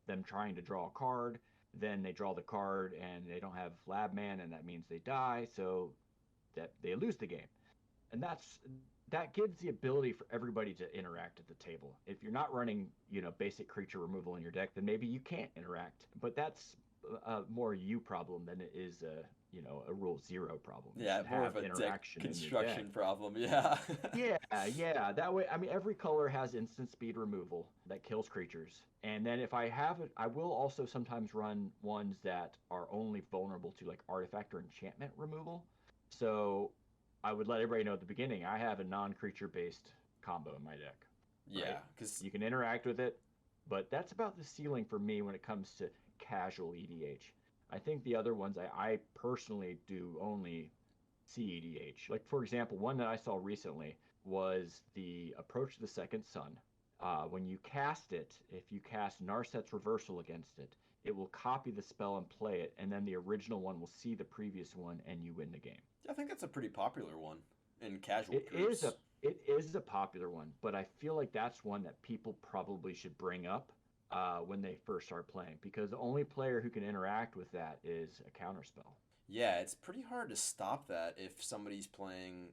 [SPEAKER 2] them trying to draw a card. Then they draw the card and they don't have Lab Man, and that means they die. So that they lose the game, and that gives the ability for everybody to interact at the table. If you're not running, basic creature removal in your deck, then maybe you can't interact. But that's a more you problem than it is a rule 0 problem. You
[SPEAKER 1] Yeah,
[SPEAKER 2] should
[SPEAKER 1] more of
[SPEAKER 2] have
[SPEAKER 1] a deck
[SPEAKER 2] interaction in your deck.
[SPEAKER 1] construction problem, yeah.
[SPEAKER 2] Yeah, yeah. That way, I mean, every color has instant speed removal that kills creatures. And then if I have it, I will also sometimes run ones that are only vulnerable to like artifact or enchantment removal. So I would let everybody know at the beginning, I have a non-creature based combo in my deck,
[SPEAKER 1] Yeah,
[SPEAKER 2] right?
[SPEAKER 1] because
[SPEAKER 2] You can interact with it, but that's about the ceiling for me when it comes to casual EDH. I think the other ones I personally do only CEDH. Like, for example, one that I saw recently was the Approach to the Second Sun. When you cast it, if you cast Narset's Reversal against it, it will copy the spell and play it, and then the original one will see the previous one, and you win the game.
[SPEAKER 1] I think that's a pretty popular one in casual
[SPEAKER 2] It is a
[SPEAKER 1] groups.
[SPEAKER 2] it is a popular one, but I feel like that's one that people probably should bring up when they first start playing, because the only player who can interact with that is a counterspell.
[SPEAKER 1] Yeah, it's pretty hard to stop that if somebody's playing,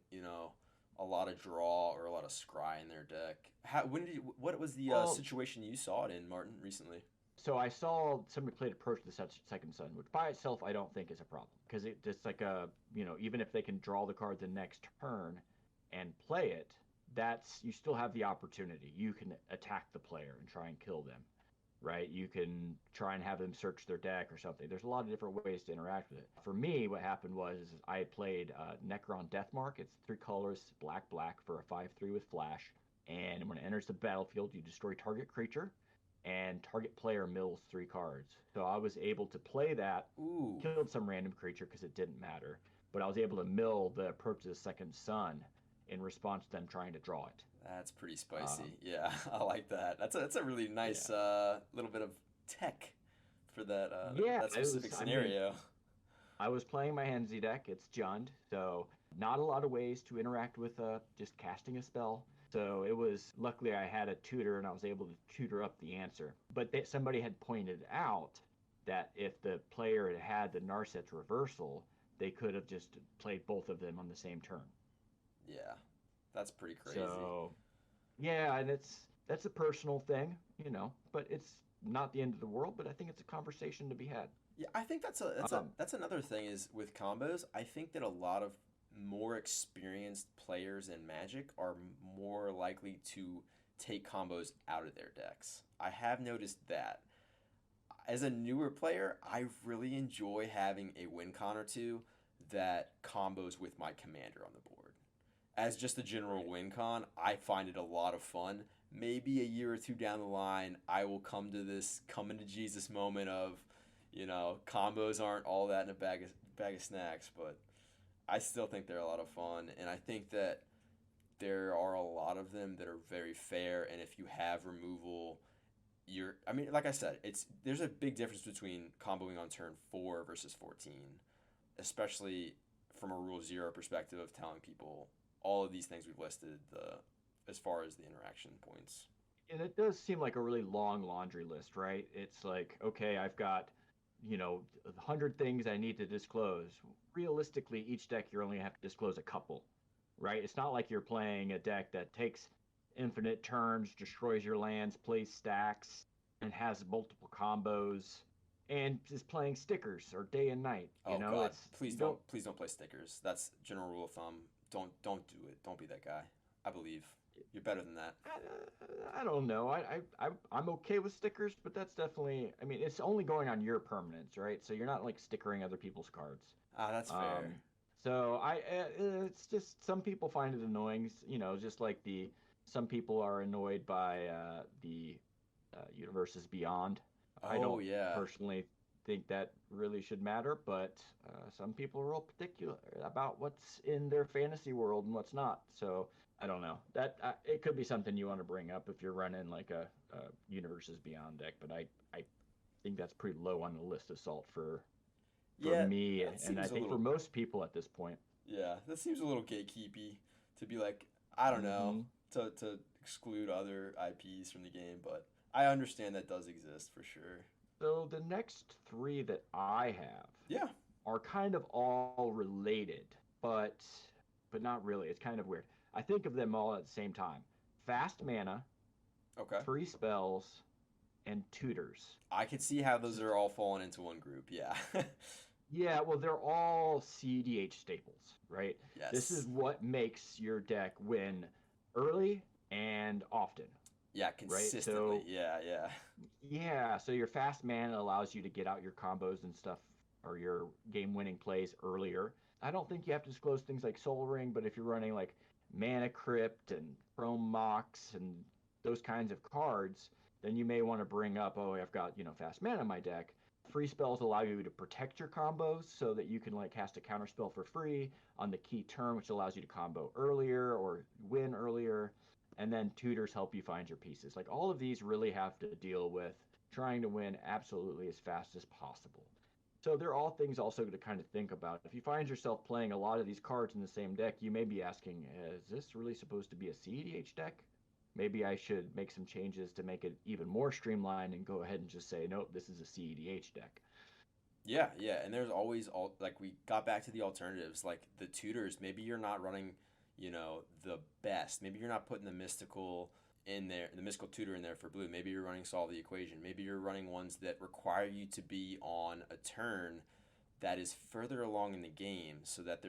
[SPEAKER 1] a lot of draw or a lot of scry in their deck. What was the
[SPEAKER 2] Well,
[SPEAKER 1] situation you saw it in, Martin, recently?
[SPEAKER 2] so I saw somebody played Approach to the Second Sun, which by itself I don't think is a problem, because it's like even if they can draw the card the next turn and play it, that's you still have the opportunity. You can attack the player and try and kill them, right? You can try and have them search their deck or something. There's a lot of different ways to interact with it. For me, what happened was is I played Necron Deathmark. It's 3 colors, black, black for a 5/3 with flash. And when it enters the battlefield, you destroy target creature, and target player mills 3 cards. So I was able to play that,
[SPEAKER 1] Ooh,
[SPEAKER 2] killed some random creature because it didn't matter, but I was able to mill the Approach to the Second Sun in response to them trying to draw it.
[SPEAKER 1] that's pretty
[SPEAKER 2] Um,
[SPEAKER 1] spicy. Yeah, I like that. That's a really nice
[SPEAKER 2] yeah.
[SPEAKER 1] little bit of tech for that
[SPEAKER 2] Yeah,
[SPEAKER 1] that
[SPEAKER 2] it was,
[SPEAKER 1] specific
[SPEAKER 2] I mean,
[SPEAKER 1] scenario.
[SPEAKER 2] I was playing my Henzi deck. It's Jund, so not a lot of ways to interact with just casting a spell. So it was luckily I had a tutor and I was able to tutor up the answer. But somebody had pointed out that if the player had had the Narset's Reversal, they could have just played both of them on the same turn.
[SPEAKER 1] Yeah, that's pretty crazy.
[SPEAKER 2] So yeah, and that's a personal thing, but it's not the end of the world. But I think it's a conversation to be had.
[SPEAKER 1] Yeah, I think
[SPEAKER 2] Um,
[SPEAKER 1] that's another thing is with combos. I think that a lot of more experienced players in Magic are more likely to take combos out of their decks. I have noticed that. As a newer player, I really enjoy having a win con or two that combos with my commander on the board. As just a general win con, I find it a lot of fun. Maybe a year or two down the line, I will come to this coming to Jesus moment of, combos aren't all that in a bag of snacks, but I still think they're a lot of fun, and I think that there are a lot of them that are very fair, and if you have removal, like I said, there's a big difference between comboing on turn 4 versus 14, especially from a rule 0 perspective of telling people all of these things we've listed as far as the interaction points.
[SPEAKER 2] And it does seem like a really long laundry list, right? It's like, okay, I've got, 100 things I need to disclose. Realistically, each deck you only have to disclose a couple, right? It's not like you're playing a deck that takes infinite turns, destroys your lands, plays stacks, and has multiple combos, and is playing stickers or day and night.
[SPEAKER 1] Oh God, please don't play stickers. That's general rule of thumb. Don't do it. Don't be that guy. I believe you're better than that.
[SPEAKER 2] I don't know. I'm okay with stickers, but that's definitely. I mean, it's only going on your permanents, right? So you're not like stickering other people's cards.
[SPEAKER 1] That's fair.
[SPEAKER 2] So it's just some people find it annoying. Just like some people are annoyed by the Universes Beyond. I don't personally think that really should matter, but some people are real particular about what's in their fantasy world and what's not. So I don't know. That it could be something you want to bring up if you're running like a Universes Beyond deck, but I think that's pretty low on the list of salt for me, and I think for most people at this point.
[SPEAKER 1] Yeah, that seems a little gatekeepy to be like, I don't know, to exclude other IPs from the game, but I understand that does exist for sure.
[SPEAKER 2] So the next 3 that I have are kind of all related, but not really. It's kind of weird. I think of them all at the same time. Fast mana, free spells, and tutors.
[SPEAKER 1] I can see how those are all falling into one group, yeah.
[SPEAKER 2] Yeah, well, they're all CDH staples, right?
[SPEAKER 1] Yes.
[SPEAKER 2] This is what makes your deck win early and often.
[SPEAKER 1] Yeah, consistently.
[SPEAKER 2] Right?
[SPEAKER 1] So,
[SPEAKER 2] yeah, so your fast mana allows you to get out your combos and stuff, or your game-winning plays earlier. I don't think you have to disclose things like Soul Ring, but if you're running like Mana Crypt and Chrome Mox and those kinds of cards, then you may want to bring up, I've got, fast mana in my deck. Free spells allow you to protect your combos so that you can like cast a counter spell for free on the key turn, which allows you to combo earlier or win earlier. And then tutors help you find your pieces. Like all of these really have to deal with trying to win absolutely as fast as possible. So they're all things also to kind of think about. If you find yourself playing a lot of these cards in the same deck, you may be asking, is this really supposed to be a CEDH deck? Maybe I should make some changes to make it even more streamlined and go ahead and just say, nope, this is a CEDH deck.
[SPEAKER 1] Yeah, and there's always, like we got back to the alternatives, like the tutors, maybe you're not running, the best. Maybe you're not putting the mystical in there, the mystical tutor in there for blue. Maybe you're running Solve the Equation. Maybe you're running ones that require you to be on a turn that is further along in the game so that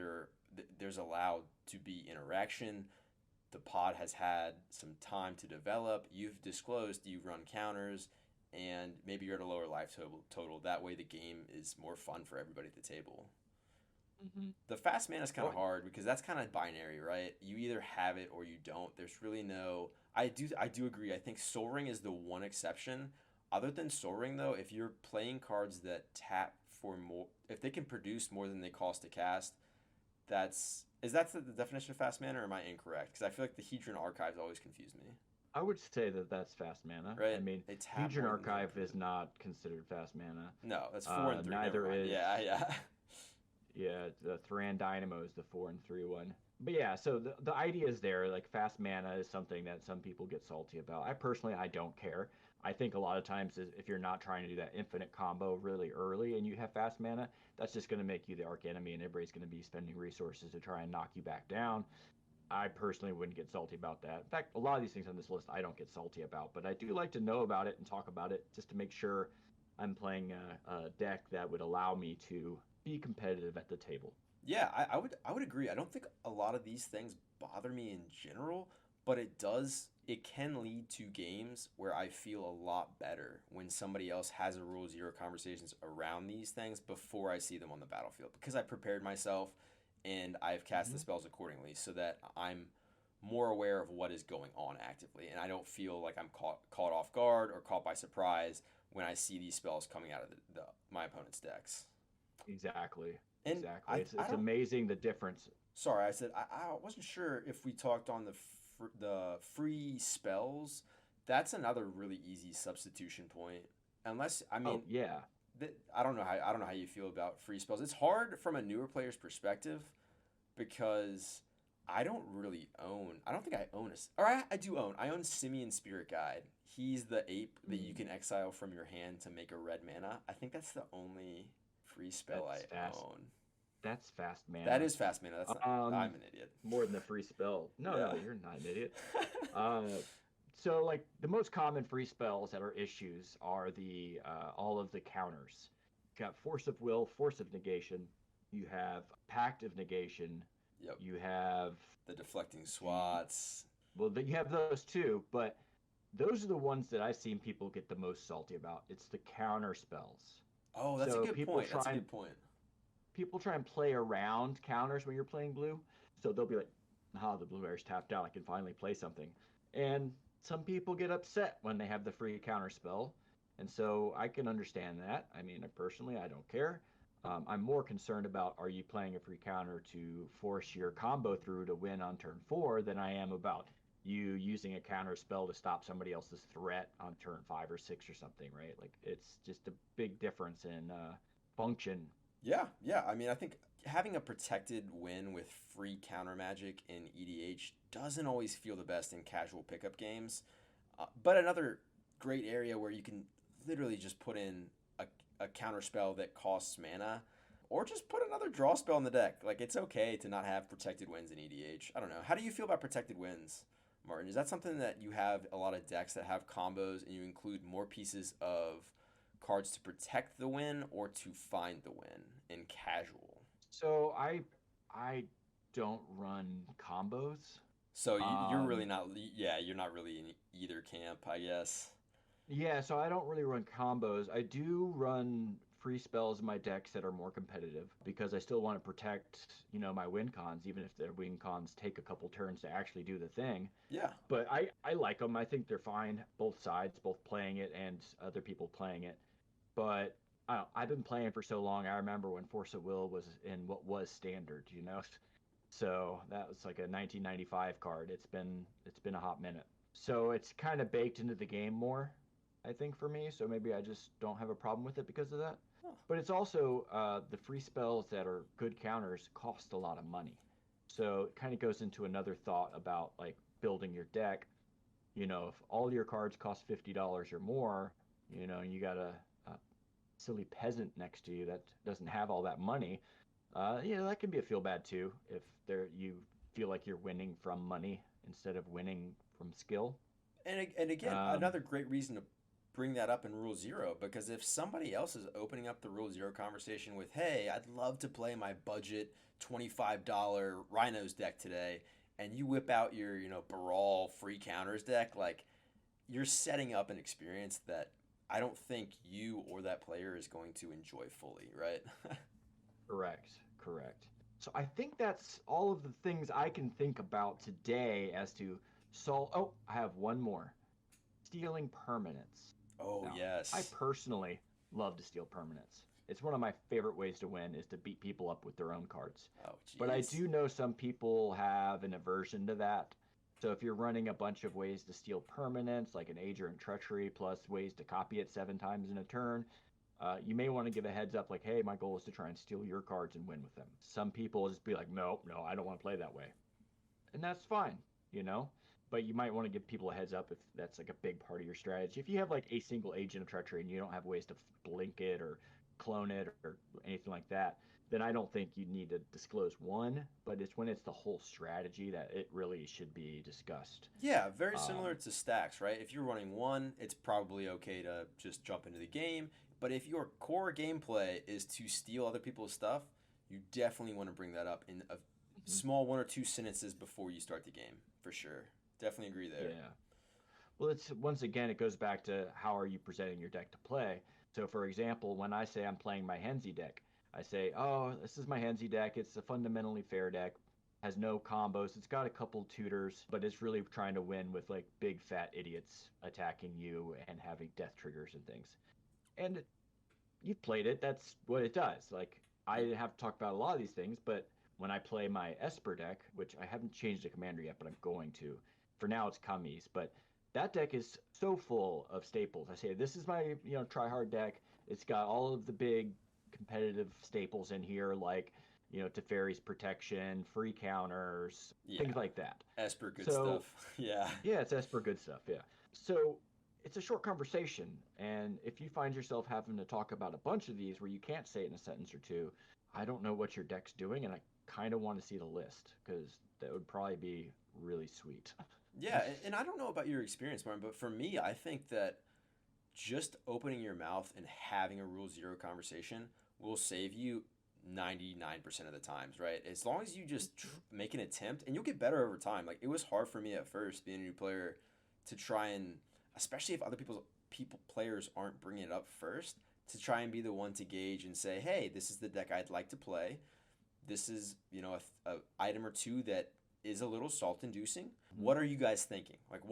[SPEAKER 1] there's allowed to be interaction. The pod has had some time to develop. You've disclosed you run counters, and maybe you're at a lower life total. That way the game is more fun for everybody at the table.
[SPEAKER 2] Mm-hmm.
[SPEAKER 1] The fast mana is kind of hard because that's kind of binary, right? You either have it or you don't. There's really no... I do agree. I think Soul Ring is the one exception. Other than Soul Ring, though, if you're playing cards that tap for more... If they can produce more than they cost to cast, Is that the definition of fast mana, or am I incorrect? Because I feel like the Hedron Archives always confuse me.
[SPEAKER 2] I would say that that's fast mana.
[SPEAKER 1] Right.
[SPEAKER 2] I mean, Hedron Archive is not considered fast mana.
[SPEAKER 1] No, that's 4 and 3.
[SPEAKER 2] Neither is.
[SPEAKER 1] Yeah.
[SPEAKER 2] Yeah, the Thran Dynamo is the 4 and 3 one. But yeah, so the idea is there. Like fast mana is something that some people get salty about. I don't care. I think a lot of times if you're not trying to do that infinite combo really early and you have fast mana, that's just going to make you the arch enemy and everybody's going to be spending resources to try and knock you back down. I personally wouldn't get salty about that. In fact, a lot of these things on this list I don't get salty about, but I do like to know about it and talk about it just to make sure I'm playing a deck that would allow me to be competitive at the table.
[SPEAKER 1] Yeah, I would agree. I don't think a lot of these things bother me in general, but it does, it can lead to games where I feel a lot better when somebody else has a Rule Zero conversations around these things before I see them on the battlefield, because I prepared myself and I've cast the
[SPEAKER 2] Hmm.
[SPEAKER 1] spells accordingly so that I'm more aware of what is going on actively, and I don't feel like I'm caught off guard or caught by surprise when I see these spells coming out of my opponent's decks.
[SPEAKER 2] Exactly.
[SPEAKER 1] And
[SPEAKER 2] Exactly.
[SPEAKER 1] I
[SPEAKER 2] It's
[SPEAKER 1] don't.
[SPEAKER 2] amazing the difference.
[SPEAKER 1] Sorry, I said I wasn't sure if we talked on the free spells. That's another really easy substitution point. Unless I
[SPEAKER 2] Oh,
[SPEAKER 1] mean,
[SPEAKER 2] yeah.
[SPEAKER 1] I don't know how you feel about free spells. It's hard from a newer player's perspective because I don't really own. I don't think I own or I do own. I own Simeon Spirit Guide. He's the ape that you
[SPEAKER 2] Mm,
[SPEAKER 1] can exile from your hand to make a red mana. I think that's the only free spell I
[SPEAKER 2] that's fast.
[SPEAKER 1] own.
[SPEAKER 2] That's fast
[SPEAKER 1] That
[SPEAKER 2] mana.
[SPEAKER 1] is fast mana. That's not.
[SPEAKER 2] Um,
[SPEAKER 1] I'm an idiot.
[SPEAKER 2] More than the free spell. No, no,
[SPEAKER 1] Yeah.
[SPEAKER 2] you're not an idiot. Uh, so like the most common free spells that are issues are the all of the counters. You got Force of Will, Force of Negation. You have Pact of Negation.
[SPEAKER 1] Yep.
[SPEAKER 2] You have
[SPEAKER 1] The deflecting
[SPEAKER 2] the
[SPEAKER 1] swats.
[SPEAKER 2] you have those too, but those are the ones that I've seen people get the most salty about. It's the counter spells.
[SPEAKER 1] Oh, that's a
[SPEAKER 2] So
[SPEAKER 1] good point. That's a good point.
[SPEAKER 2] people try and play around counters when you're playing blue. So they'll be like, "Ah, the blue air's tapped out. I can finally play something." And some people get upset when they have the free counter spell, and so I can understand that. I mean, personally, I don't care. I'm more concerned about are you playing a free counter to force your combo through to win on turn 4 than I am about you using a counter spell to stop somebody else's threat on turn 5 or 6 or something, right? Like it's just a big difference in function.
[SPEAKER 1] Yeah, yeah. I mean, I think having a protected win with free counter magic in EDH doesn't always feel the best in casual pickup games. But another great area where you can literally just put in a counter spell that costs mana, or just put another draw spell in the deck. Like, it's okay to not have protected wins in EDH. I don't know. How do you feel about protected wins, Martin? Is that something that you have a lot of decks that have combos and you include more pieces of cards to protect the win or to find the win in casual?
[SPEAKER 2] So I don't run combos.
[SPEAKER 1] So you're really
[SPEAKER 2] Um,
[SPEAKER 1] not, yeah, you're not really in either camp, I guess.
[SPEAKER 2] yeah, so I don't really run combos. I do run free spells in my decks that are more competitive because I still want to protect, my win cons, even if their win cons take a couple turns to actually do the thing.
[SPEAKER 1] Yeah.
[SPEAKER 2] But I like them. I think they're fine, both sides, both playing it and other people playing it. But I've been playing for so long. I remember when Force of Will was in what was standard. So that was like a 1995 card. It's been a hot minute. So it's kind of baked into the game more, I think for me. So maybe I just don't have a problem with it because of that.
[SPEAKER 1] Huh.
[SPEAKER 2] But it's also the free spells that are good counters cost a lot of money. So it kind of goes into another thought about like building your deck. If all your cards cost $50 or more, and you got a silly peasant next to you that doesn't have all that money, that can be a feel bad too if you feel like you're winning from money instead of winning from skill.
[SPEAKER 1] And again,
[SPEAKER 2] Um,
[SPEAKER 1] another great reason to bring that up in Rule Zero, because if somebody else is opening up the Rule Zero conversation with, "Hey, I'd love to play my budget $25 Rhinos deck today," and you whip out your Baral free counters deck, like you're setting up an experience that I don't think you or that player is going to enjoy fully, right?
[SPEAKER 2] Correct, correct. So I think that's all of the things I can think about today as to solve. Oh, I have one more. Stealing permanents.
[SPEAKER 1] Oh
[SPEAKER 2] Now, I
[SPEAKER 1] yes.
[SPEAKER 2] personally love to steal permanents. It's one of my favorite ways to win is to beat people up with their own cards.
[SPEAKER 1] Oh
[SPEAKER 2] But I
[SPEAKER 1] jeez.
[SPEAKER 2] do know some people have an aversion to that. So if you're running a bunch of ways to steal permanents, like an Ager and Treachery, plus ways to copy it 7 times in a turn, you may want to give a heads up like, hey, my goal is to try and steal your cards and win with them. Some people will just be like, no, no, I don't want to play that way. And that's fine, you know? But you might want to give people a heads up if that's like a big part of your strategy. If you have like a single agent of treachery and you don't have ways to blink it or clone it or anything like that, then I don't think you need to disclose one. But it's when it's the whole strategy that it really should be discussed.
[SPEAKER 1] Yeah, very similar
[SPEAKER 2] Um,
[SPEAKER 1] to stacks, right? If you're running one, it's probably okay to just jump into the game. But if your core gameplay is to steal other people's stuff, you definitely want to bring that up in a
[SPEAKER 2] mhm.
[SPEAKER 1] small one or two sentences before you start the game, for sure. Definitely agree there.
[SPEAKER 2] Yeah. Well, it's once again, it goes back to how are you presenting your deck to play. So, for example, when I say I'm playing my Henzi deck, I say, oh, this is my Henzi deck. It's a fundamentally fair deck, has no combos. It's got a couple tutors, but it's really trying to win with like big fat idiots attacking you and having death triggers and things. And you've played it. That's what it does. Like I have to talk about a lot of these things, but when I play my Esper deck, which I haven't changed the commander yet, but I'm going to. For now, it's Kami's, but that deck is so full of staples. I say this is my try hard deck. It's got all of the big competitive staples in here, like Teferi's protection, free counters,
[SPEAKER 1] Yeah,
[SPEAKER 2] things like that.
[SPEAKER 1] Esper, good
[SPEAKER 2] So
[SPEAKER 1] stuff. Yeah.
[SPEAKER 2] yeah, it's Esper good stuff. Yeah. So it's a short conversation, and if you find yourself having to talk about a bunch of these where you can't say it in a sentence or two, I don't know what your deck's doing, and I kind of want to see the list because that would probably be really sweet.
[SPEAKER 1] Yeah, and I don't know about your experience, Martin, but for me, I think that just opening your mouth and having a Rule Zero conversation will save you 99% of the times, right? As long as you just make an attempt, and you'll get better over time. Like, it was hard for me at first, being a new player, to try and, especially if other players aren't bringing it up first, to try and be the one to gauge and say, hey, this is the deck I'd like to play. This is, a item or two that is a little salt inducing. What are you guys thinking? Like,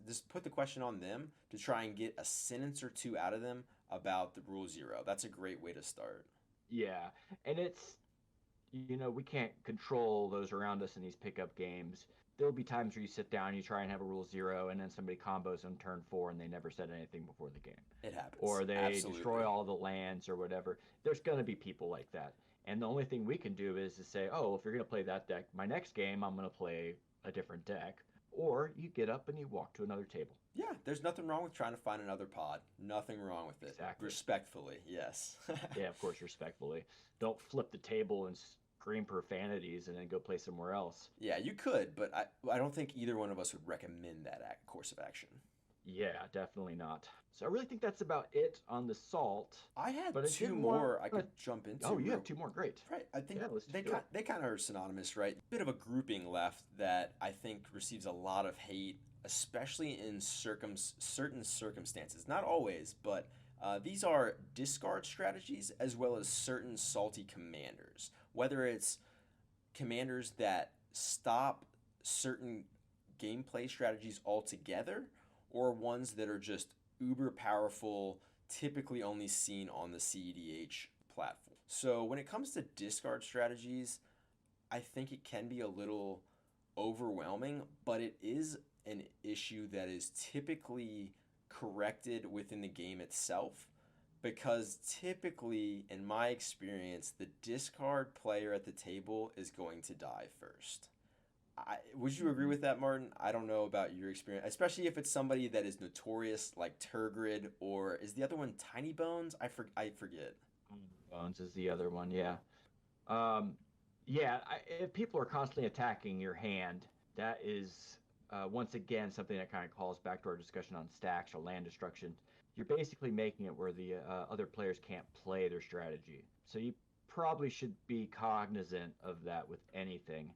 [SPEAKER 1] just put the question on them to try and get a sentence or two out of them about the Rule Zero. That's a great way to start.
[SPEAKER 2] Yeah, and it's we can't control those around us in these pickup games. There'll be times where you sit down, you try and have a Rule Zero, and then somebody combos on turn 4 and they never said anything before the game,
[SPEAKER 1] It happens.
[SPEAKER 2] or they
[SPEAKER 1] Absolutely.
[SPEAKER 2] destroy all the lands or whatever. There's going to be people like that. And the only thing we can do is to say, oh, if you're going to play that deck, my next game, I'm going to play a different deck. Or you get up and you walk to another table.
[SPEAKER 1] Yeah, there's nothing wrong with trying to find another pod. Nothing wrong with it.
[SPEAKER 2] Exactly.
[SPEAKER 1] Respectfully, yes.
[SPEAKER 2] Yeah, of course, respectfully. Don't flip the table and scream profanities and then go play somewhere else.
[SPEAKER 1] Yeah, you could, but I don't think either one of us would recommend that course of action.
[SPEAKER 2] Yeah, definitely not. So I really think that's about it on the salt.
[SPEAKER 1] I had
[SPEAKER 2] But I
[SPEAKER 1] two
[SPEAKER 2] did
[SPEAKER 1] more
[SPEAKER 2] want-
[SPEAKER 1] I could jump into.
[SPEAKER 2] Oh, you have 2 more. Great.
[SPEAKER 1] Right. I think
[SPEAKER 2] Yeah, let's
[SPEAKER 1] they
[SPEAKER 2] do it.
[SPEAKER 1] they kind of are synonymous, right? Bit of a grouping left that I think receives a lot of hate, especially in certain circumstances. Not always, but these are discard strategies as well as certain salty commanders. Whether it's commanders that stop certain gameplay strategies altogether, or ones that are just uber powerful, typically only seen on the CEDH platform. So when it comes to discard strategies, I think it can be a little overwhelming, but it is an issue that is typically corrected within the game itself, because typically, in my experience, the discard player at the table is going to die first. Would you agree with that, Martin? I don't know about your experience, especially if it's somebody that is notorious, like Turgrid, or is the other one Tiny Bones? I forget.
[SPEAKER 2] Bones is the other one, yeah. Yeah, if people are constantly attacking your hand, that is, once again, something that kind of calls back to our discussion on stacks or land destruction. You're basically making it where the other players can't play their strategy. So you probably should be cognizant of that with anything.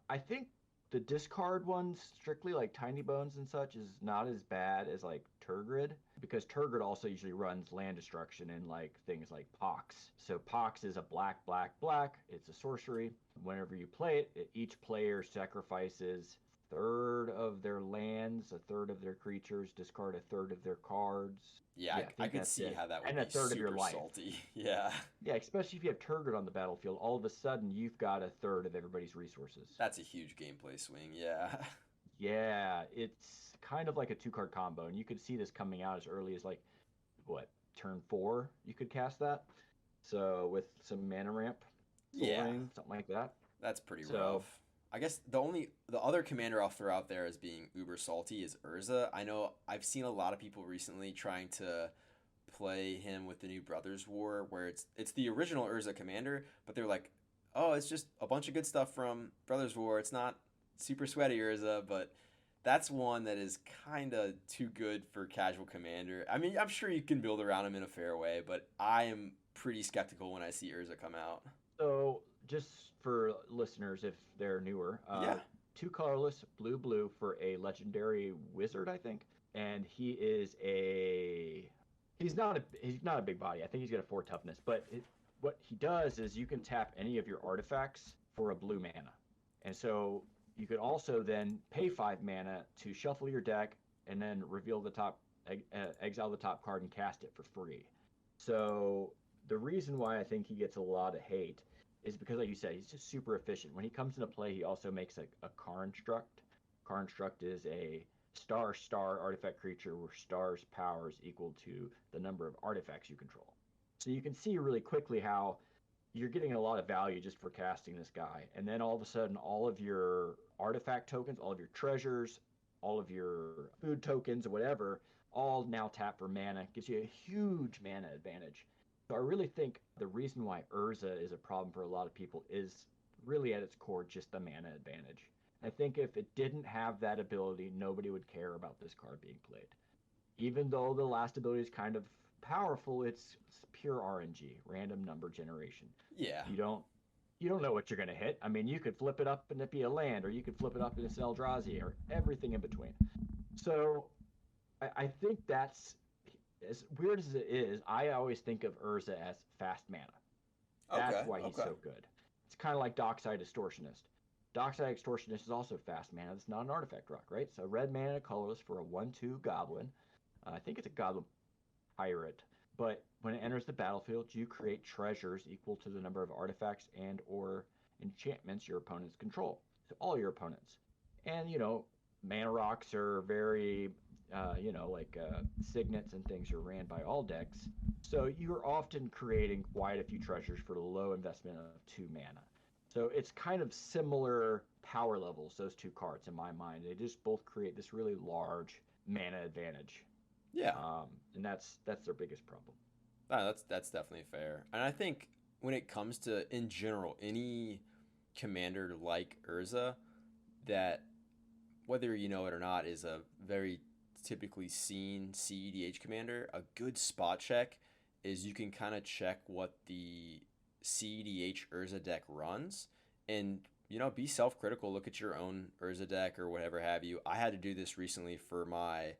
[SPEAKER 2] I think the discard ones, strictly like Tiny Bones and such, is not as bad as like Turgrid, because Turgrid also usually runs land destruction in like things like Pox. So Pox is a black, black, black. It's a sorcery. Whenever you play it, each player sacrifices a third of their lands, a third of their creatures, discard a third of their cards.
[SPEAKER 1] Yeah,
[SPEAKER 2] think
[SPEAKER 1] I could
[SPEAKER 2] that's
[SPEAKER 1] see
[SPEAKER 2] it.
[SPEAKER 1] how that would
[SPEAKER 2] And
[SPEAKER 1] be
[SPEAKER 2] a third of your
[SPEAKER 1] super
[SPEAKER 2] life.
[SPEAKER 1] salty. Yeah,
[SPEAKER 2] Yeah, especially if you have Turgid on the battlefield, all of a sudden you've got a third of everybody's resources.
[SPEAKER 1] that's a huge gameplay swing. Yeah.
[SPEAKER 2] Yeah, it's kind of like a 2-card combo, and you could see this coming out as early as like what, turn 4 you could cast that. So with some mana ramp,
[SPEAKER 1] Yeah.
[SPEAKER 2] something like that.
[SPEAKER 1] That's pretty
[SPEAKER 2] So-
[SPEAKER 1] rough. I guess the other commander I'll throw out there as being uber salty is Urza. I know I've seen a lot of people recently trying to play him with the new Brothers War, where it's the original Urza commander, but they're like, oh, it's just a bunch of good stuff from Brothers War. It's not super sweaty Urza, but that's one that is kind of too good for casual commander. I mean, I'm sure you can build around him in a fair way, but I am pretty skeptical when I see Urza come out.
[SPEAKER 2] So just for listeners, if they're newer,
[SPEAKER 1] Yeah.
[SPEAKER 2] 2 colorless, blue, blue for a legendary wizard, I think. And he's not a big body. I think he's got a 4 toughness. But what he does is you can tap any of your artifacts for a blue mana. And so you could also then pay 5 mana to shuffle your deck and then reveal the top, exile the top card and cast it for free. So the reason why I think he gets a lot of hate is because, like you said, he's just super efficient. When he comes into play, he also makes a Karnstruct. Karnstruct is a star artifact creature where star's power is equal to the number of artifacts you control. So you can see really quickly how you're getting a lot of value just for casting this guy. And then all of a sudden, all of your artifact tokens, all of your treasures, all of your food tokens or whatever, all now tap for mana. Gives you a huge mana advantage. So I really think the reason why Urza is a problem for a lot of people is really at its core just the mana advantage. I think if it didn't have that ability, nobody would care about this card being played. Even though the last ability is kind of powerful, it's pure RNG, random number generation.
[SPEAKER 1] Yeah.
[SPEAKER 2] You don't know what you're going to hit. I mean, you could flip it up and it be a land, or you could flip it up and it's an Eldrazi, or everything in between. So I think that's, as weird as it is, I always think of Urza as fast mana. That's why he's so good. It's kind of like Dockside Extortionist. Dockside Extortionist is also fast mana. It's not an artifact rock, right? So red mana, colorless for a 1/2 goblin. I think it's a goblin pirate. But when it enters the battlefield, you create treasures equal to the number of artifacts and or enchantments your opponents control. So all your opponents. And, mana rocks are very, signets and things are ran by all decks. So you're often creating quite a few treasures for the low investment of 2 mana. So it's kind of similar power levels, those two cards, in my mind. They just both create this really large mana advantage.
[SPEAKER 1] Yeah.
[SPEAKER 2] And that's their biggest problem.
[SPEAKER 1] That's definitely fair. And I think when it comes to, in general, any commander like Urza, that, whether you know it or not, is a very typically seen CEDH commander, a good spot check is you can kind of check what the CEDH Urza deck runs and, be self-critical, look at your own Urza deck or whatever have you. I had to do this recently for my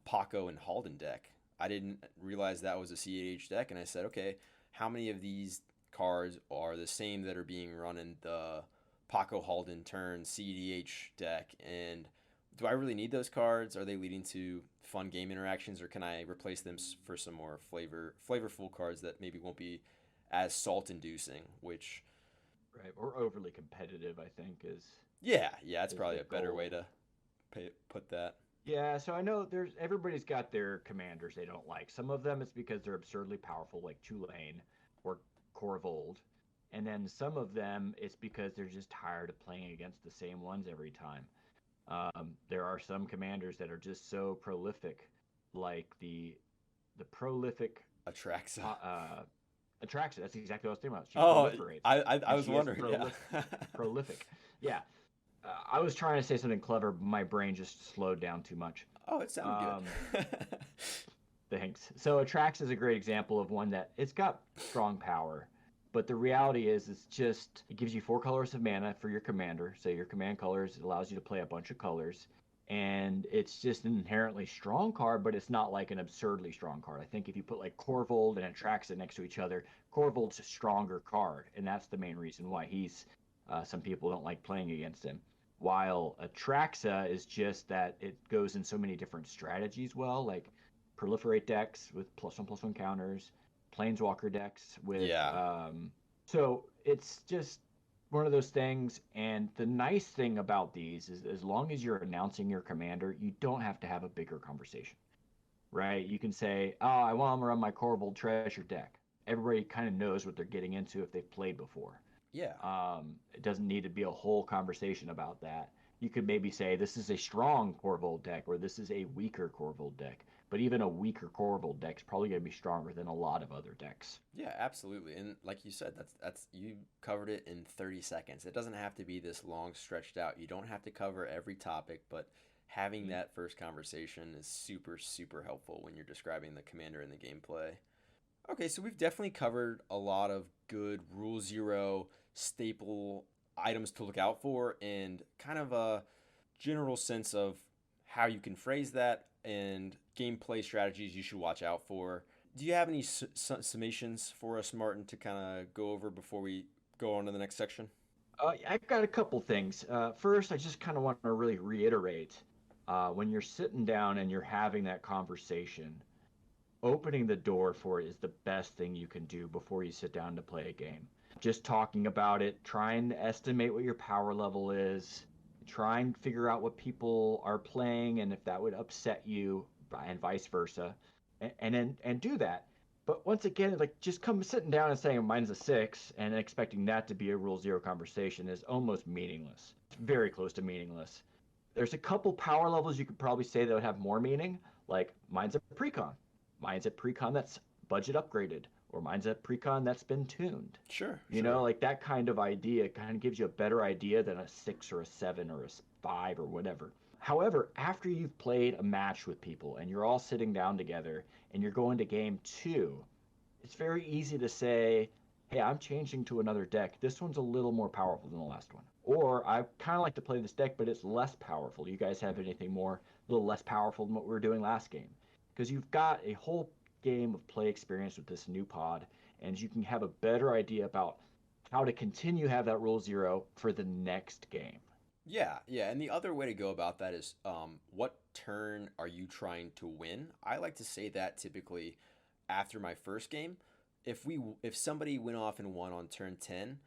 [SPEAKER 1] Paco and Halden deck. I didn't realize that was a CEDH deck, and I said, okay, how many of these cards are the same that are being run in the Paco Halden turn CEDH deck, and do I really need those cards? Are they leading to fun game interactions, or can I replace them for some more flavorful cards that maybe won't be as salt-inducing, which...
[SPEAKER 2] Right, or overly competitive, I think, is...
[SPEAKER 1] Yeah, that's probably a better way to put that.
[SPEAKER 2] Yeah, so I know everybody's got their commanders they don't like. Some of them it's because they're absurdly powerful, like Tulane or Korvold. And then some of them it's because they're just tired of playing against the same ones every time. There are some commanders that are just so prolific, like the prolific
[SPEAKER 1] Atraxa.
[SPEAKER 2] Atraxa, that's exactly what I was thinking about. She
[SPEAKER 1] proliferates. I was wondering.
[SPEAKER 2] Prolific. Yeah. I was trying to say something clever, but my brain just slowed down too much.
[SPEAKER 1] Oh, it sounded good.
[SPEAKER 2] Thanks. So Atraxa is a great example of one that it's got strong power, but the reality is it gives you 4 colors of mana for your commander. So your command colors allows you to play a bunch of colors, and it's just an inherently strong card, but it's not like an absurdly strong card. I think if you put like Korvold and Atraxa next to each other, Korvold's a stronger card, and that's the main reason why some people don't like playing against him. While Atraxa is just that it goes in so many different strategies well, like proliferate decks with +1/+1 counters, planeswalker decks with...
[SPEAKER 1] Yeah.
[SPEAKER 2] So it's just one of those things, and the nice thing about these is as long as you're announcing your commander, you don't have to have a bigger conversation, right? You can say, oh, I want to run my Korvold Treasure deck. Everybody kind of knows what they're getting into if they've played before.
[SPEAKER 1] Yeah.
[SPEAKER 2] It doesn't need to be a whole conversation about that. You could maybe say this is a strong Korvold deck or this is a weaker Korvold deck. But even a weaker Korvold deck is probably going to be stronger than a lot of other decks.
[SPEAKER 1] Yeah, absolutely. And like you said, that's you covered it in 30 seconds. It doesn't have to be this long stretched out. You don't have to cover every topic, but having that first conversation is super, super helpful when you're describing the commander and the gameplay. Okay, so we've definitely covered a lot of good Rule Zero staple items to look out for and kind of a general sense of how you can phrase that and gameplay strategies you should watch out for. Do you have any summations for us, Martin, to kind of go over before we go on to the next section?
[SPEAKER 2] I've got a couple things. First, I just kind of want to really reiterate when you're sitting down and you're having that conversation, opening the door for it is the best thing you can do before you sit down to play a game. Just talking about it, trying to estimate what your power level is, try and figure out what people are playing and if that would upset you, and vice versa, and do that. But once again, like just come sitting down and saying mine's a 6 and expecting that to be a rule zero conversation is almost meaningless. It's very close to meaningless. There's a couple power levels you could probably say that would have more meaning, like mine's a precon. Mine's a precon that's budget upgraded, or mine's a precon that's been tuned.
[SPEAKER 1] Sure.
[SPEAKER 2] You know, like that kind of idea kind of gives you a better idea than a 6 or a 7 or a 5 or whatever. However, after you've played a match with people and you're all sitting down together and you're going to game 2, it's very easy to say, hey, I'm changing to another deck. This one's a little more powerful than the last one. Or I kind of like to play this deck, but it's less powerful. You guys have anything more, a little less powerful than what we were doing last game? Because you've got a whole game of play experience with this new pod, and you can have a better idea about how to continue have that rule zero for the next game.
[SPEAKER 1] Yeah, and the other way to go about that is what turn are you trying to win? I like to say that typically after my first game. If somebody went off and won on turn 10,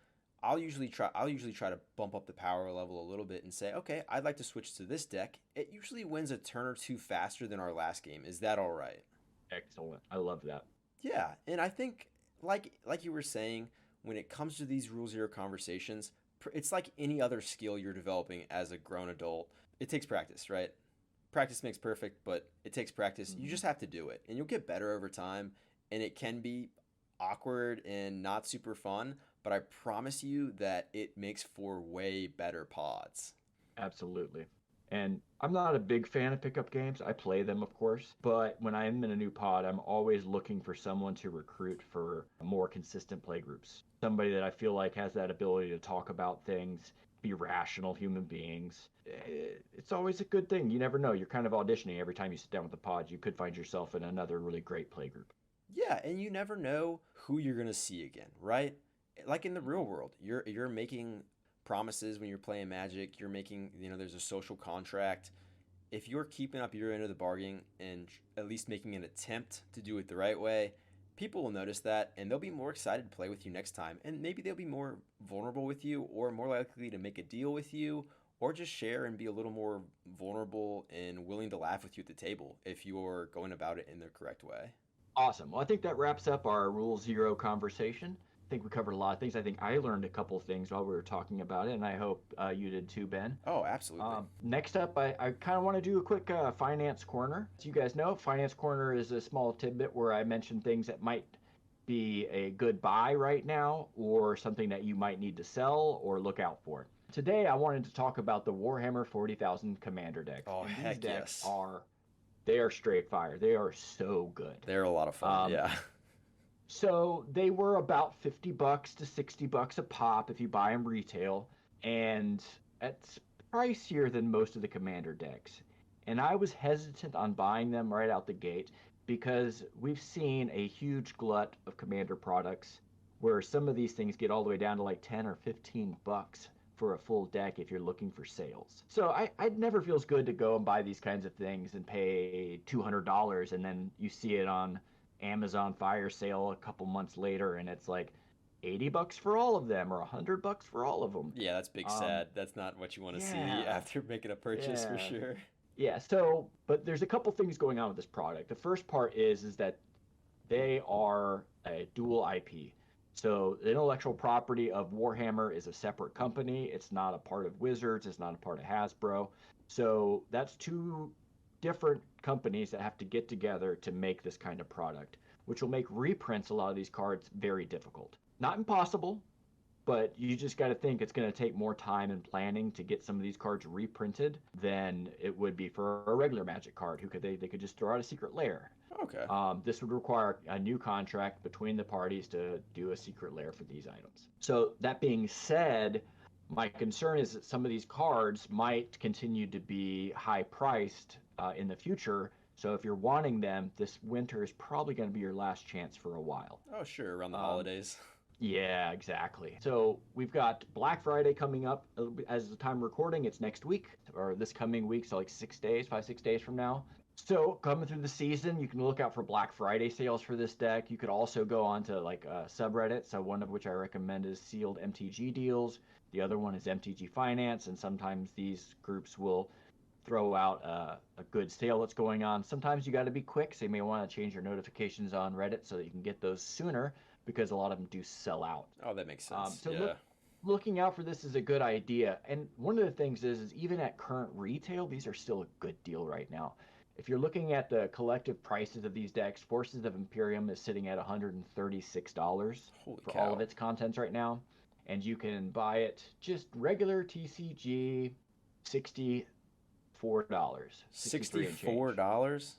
[SPEAKER 1] I'll usually try to bump up the power level a little bit and say, okay, I'd like to switch to this deck. It usually wins a turn or two faster than our last game. Is that all right?
[SPEAKER 2] Excellent. I love that.
[SPEAKER 1] Yeah, and I think like you were saying, when it comes to these rule zero conversations, it's like any other skill you're developing as a grown adult. It takes practice, right? Practice makes perfect, but it takes practice. Mm-hmm. You just have to do it, and you'll get better over time. And it can be awkward and not super fun, but I promise you that it makes for way better pods.
[SPEAKER 2] Absolutely. And I'm not a big fan of pickup games. I play them, of course, but when I'm in a new pod, I'm always looking for someone to recruit for more consistent play groups. Somebody that I feel like has that ability to talk about things, be rational human beings. It's always a good thing. You never know. You're kind of auditioning every time you sit down with the pod. You could find yourself in another really great play group.
[SPEAKER 1] Yeah, and you never know who you're going to see again, right? Like in the real world, you're making promises when you're playing Magic. You're making, there's a social contract. If you're keeping up your end of the bargain and at least making an attempt to do it the right way, people will notice that and they'll be more excited to play with you next time. And maybe they'll be more vulnerable with you or more likely to make a deal with you or just share and be a little more vulnerable and willing to laugh with you at the table if you're going about it in the correct way.
[SPEAKER 2] Awesome. Well, I think that wraps up our Rule Zero conversation. I think we covered a lot of things. I think I learned a couple of things while we were talking about it, and I hope you did too, Ben.
[SPEAKER 1] Oh, absolutely.
[SPEAKER 2] Next up, I kind of want to do a quick Finance Corner. As you guys know, Finance Corner is a small tidbit where I mention things that might be a good buy right now or something that you might need to sell or look out for. Today, I wanted to talk about the Warhammer 40,000 Commander decks.
[SPEAKER 1] Oh,
[SPEAKER 2] and
[SPEAKER 1] heck
[SPEAKER 2] these decks
[SPEAKER 1] yes.
[SPEAKER 2] They are straight fire. They are so good.
[SPEAKER 1] They're a lot of fun, yeah.
[SPEAKER 2] So they were about $50 to $60 a pop if you buy them retail, and it's pricier than most of the Commander decks. And I was hesitant on buying them right out the gate because we've seen a huge glut of Commander products where some of these things get all the way down to like 10 or 15 bucks for a full deck if you're looking for sales. So I'd never feels good to go and buy these kinds of things and pay $200 and then you see it on Amazon Fire Sale a couple months later and it's like $80 for all of them or $100 for all of them.
[SPEAKER 1] Yeah, that's big sad. That's not what you want to see after making a purchase for sure.
[SPEAKER 2] Yeah, so but there's a couple things going on with this product. The first part is that they are a dual IP. So the intellectual property of Warhammer is a separate company. It's not a part of Wizards. It's not a part of Hasbro. So that's two different companies that have to get together to make this kind of product, which will make reprints a lot of these cards very difficult. Not impossible, but you just got to think it's going to take more time and planning to get some of these cards reprinted than it would be for a regular Magic card. They could just throw out a secret lair.
[SPEAKER 1] Okay.
[SPEAKER 2] This would require a new contract between the parties to do a secret lair for these items. So that being said, My concern is that some of these cards might continue to be high priced in the future. So if you're wanting them, this winter is probably going to be your last chance for a while.
[SPEAKER 1] Oh, sure, around the
[SPEAKER 2] Um,
[SPEAKER 1] holidays.
[SPEAKER 2] yeah, exactly. So we've got Black Friday coming up. As the time recording, it's next week or this coming week. So like 6 days, 5, 6 days from now. So coming through the season, you can look out for Black Friday sales for this deck. You could also go on to like subreddit. So one of which I recommend is Sealed MTG Deals. The other one is MTG Finance, and sometimes these groups will throw out a good sale that's going on. Sometimes you got to be quick, so you may want to change your notifications on Reddit so that you can get those sooner because a lot of them do sell out.
[SPEAKER 1] Oh, that makes sense.
[SPEAKER 2] So
[SPEAKER 1] Yeah.
[SPEAKER 2] looking out for this is a good idea. And one of the things is even at current retail, these are still a good deal right now. If you're looking at the collective prices of these decks, Forces of Imperium is sitting at $136
[SPEAKER 1] Holy
[SPEAKER 2] for all of
[SPEAKER 1] cow.
[SPEAKER 2] its contents right now. And you can buy it just regular TCG, $64, 63 and change.
[SPEAKER 1] $64?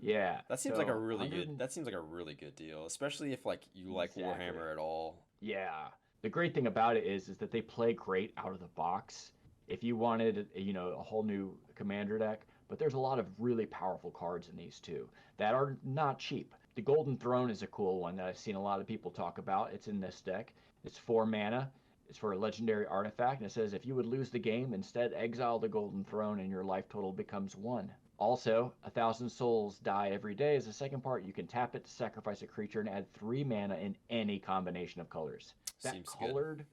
[SPEAKER 2] Yeah,
[SPEAKER 1] That seems like a
[SPEAKER 2] so
[SPEAKER 1] really
[SPEAKER 2] 100
[SPEAKER 1] good that seems like a really good deal, especially if like you like
[SPEAKER 2] exactly.
[SPEAKER 1] Warhammer at all.
[SPEAKER 2] Yeah. The great thing about it is that they play great out of the box. If you wanted, a whole new commander deck, but there's a lot of really powerful cards in these too that are not cheap. The Golden Throne is a cool one that I've seen a lot of people talk about. It's in this deck. It's 4 mana. It's for a legendary artifact, and it says if you would lose the game, instead exile the Golden Throne and your life total becomes 1. Also, 1,000 souls die every day. As a second part, you can tap it to sacrifice a creature and add 3 mana in any combination of colors. That
[SPEAKER 1] Seems good.
[SPEAKER 2] colored,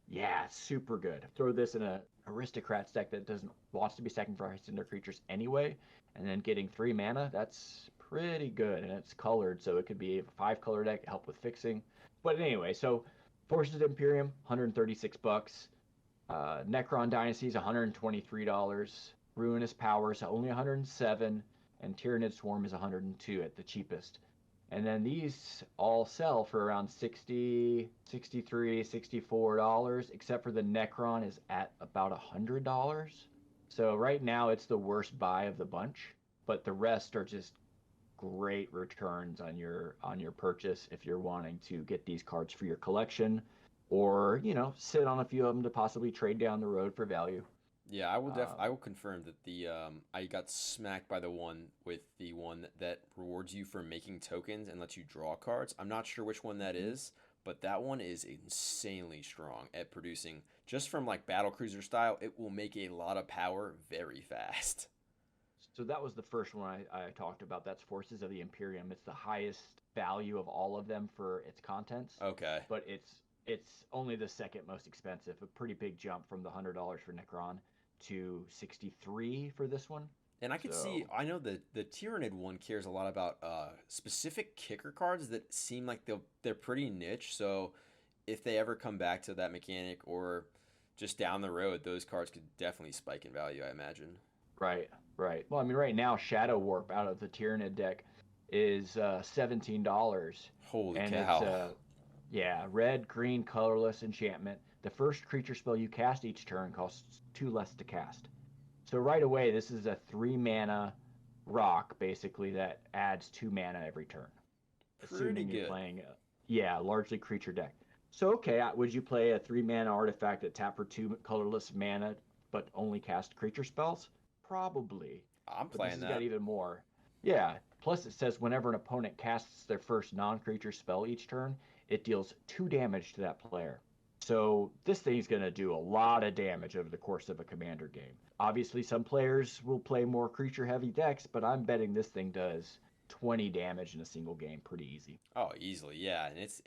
[SPEAKER 2] yeah, super good. Throw this in a aristocrats deck that doesn't wants to be sacrificing their creatures anyway, and then getting 3 mana. That's pretty good, and it's colored, so it could be a 5 color deck, help with fixing. But anyway, so Forces of Imperium, $136. Necron Dynasty is $123. Ruinous Powers only 107, and Tyranid Swarm is 102 at the cheapest. And then these all sell for around 60, 63, $64, except for the Necron is at about $100. So right now it's the worst buy of the bunch, but the rest are just great returns on your purchase if you're wanting to get these cards for your collection or, sit on a few of them to possibly trade down the road for value.
[SPEAKER 1] Yeah,
[SPEAKER 2] Um,
[SPEAKER 1] I will confirm that the I got smacked by the one with the one that rewards you for making tokens and lets you draw cards. I'm not sure which one that
[SPEAKER 2] mhm.
[SPEAKER 1] is, but that one is insanely strong at producing just from like battle cruiser style. It will make a lot of power very fast.
[SPEAKER 2] So that was the first one I talked about. That's Forces of the Imperium. It's the highest value of all of them for its contents,
[SPEAKER 1] Okay.
[SPEAKER 2] but it's only the second most expensive. A pretty big jump from the $100 for Necron to 63 for this one.
[SPEAKER 1] And I could see,
[SPEAKER 2] So
[SPEAKER 1] I know the Tyranid one cares a lot about specific kicker cards that seem like they're pretty niche. So if they ever come back to that mechanic or just down the road, those cards could definitely spike in value, I imagine.
[SPEAKER 2] right, right. Well, I mean, right now Shadow Warp out of the Tyranid deck is $17,
[SPEAKER 1] Holy
[SPEAKER 2] and it's
[SPEAKER 1] cow.
[SPEAKER 2] yeah, red, green, colorless enchantment. The first creature spell you cast each turn costs 2 less to cast. So right away, this is a 3 mana rock, basically, that adds 2 mana every turn,
[SPEAKER 1] Pretty
[SPEAKER 2] assuming you're
[SPEAKER 1] good.
[SPEAKER 2] playing, yeah, largely creature deck. So, okay, would you play a 3 mana artifact that tap for 2 colorless mana but only cast creature spells? Probably.
[SPEAKER 1] I'm
[SPEAKER 2] But this
[SPEAKER 1] playing
[SPEAKER 2] has got
[SPEAKER 1] that.
[SPEAKER 2] even more. Yeah, plus it says whenever an opponent casts their first non creature spell each turn, it deals 2 damage to that player. So this thing's going to do a lot of damage over the course of a commander game. Obviously, some players will play more creature heavy decks, but I'm betting this thing does 20 damage in a single game pretty easy.
[SPEAKER 1] Oh, easily, yeah, and it's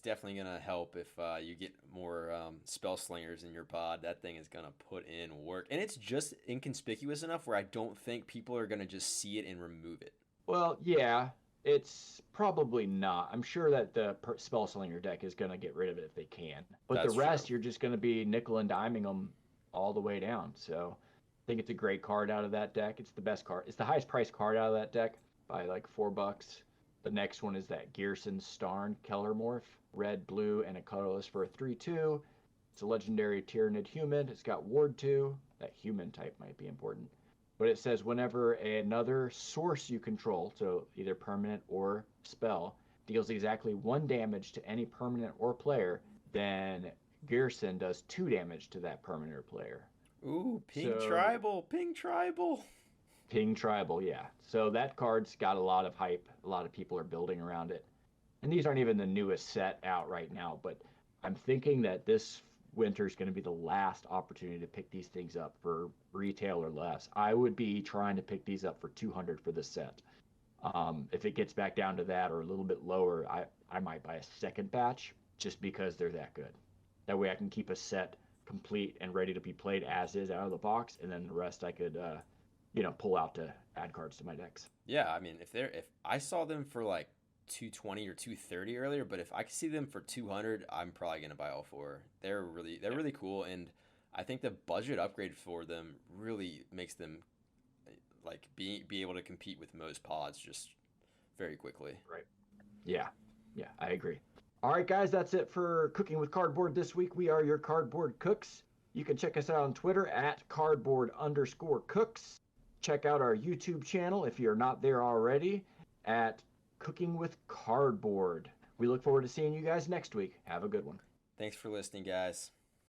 [SPEAKER 1] definitely gonna help if you get more spell slingers in your pod. That thing is gonna put in work, and it's just inconspicuous enough where I don't think people are gonna just see it and remove it.
[SPEAKER 2] Well, yeah, it's probably not. I'm sure that the spell slinger deck is going to get rid of it if they can. But the
[SPEAKER 1] That's true.
[SPEAKER 2] rest, you're just going to be nickel and diming them all the way down. So I think it's a great card out of that deck. It's the best card. It's the highest priced card out of that deck by like $4. The next one is that Gearson Starn Kellermorph, red, blue, and a colorless for a 3/2. It's a legendary Tyranid human. It's got Ward 2. That human type might be important, but it says whenever another source you control, so either permanent or spell, deals exactly 1 damage to any permanent or player, then Gearson does 2 damage to that permanent player.
[SPEAKER 1] Ooh, pink
[SPEAKER 2] So
[SPEAKER 1] tribal, pink tribal.
[SPEAKER 2] Ping Tribal, yeah. So that card's got a lot of hype. A lot of people are building around it. And these aren't even the newest set out right now, but I'm thinking that this winter is going to be the last opportunity to pick these things up for retail or less. I would be trying to pick these up for 200 for this set. If it gets back down to that or a little bit lower, I might buy a second batch just because they're that good. That way I can keep a set complete and ready to be played as is out of the box, and then the rest I could, pull out to add cards to my decks.
[SPEAKER 1] Yeah, I mean, if I saw them for like 220 or 230 earlier, but if I could see them for 200, I'm probably gonna buy all four. They're really cool, and I think the budget upgrade for them really makes them like be able to compete with most pods just very quickly.
[SPEAKER 2] Right. Yeah. Yeah, I agree. All right, guys, that's it for Cooking with Cardboard this week. We are your cardboard cooks. You can check us out on Twitter at cardboard_cooks. Check out our YouTube channel if you're not there already at Cooking with Cardboard. We look forward to seeing you guys next week. Have a good one.
[SPEAKER 1] Thanks for listening, guys.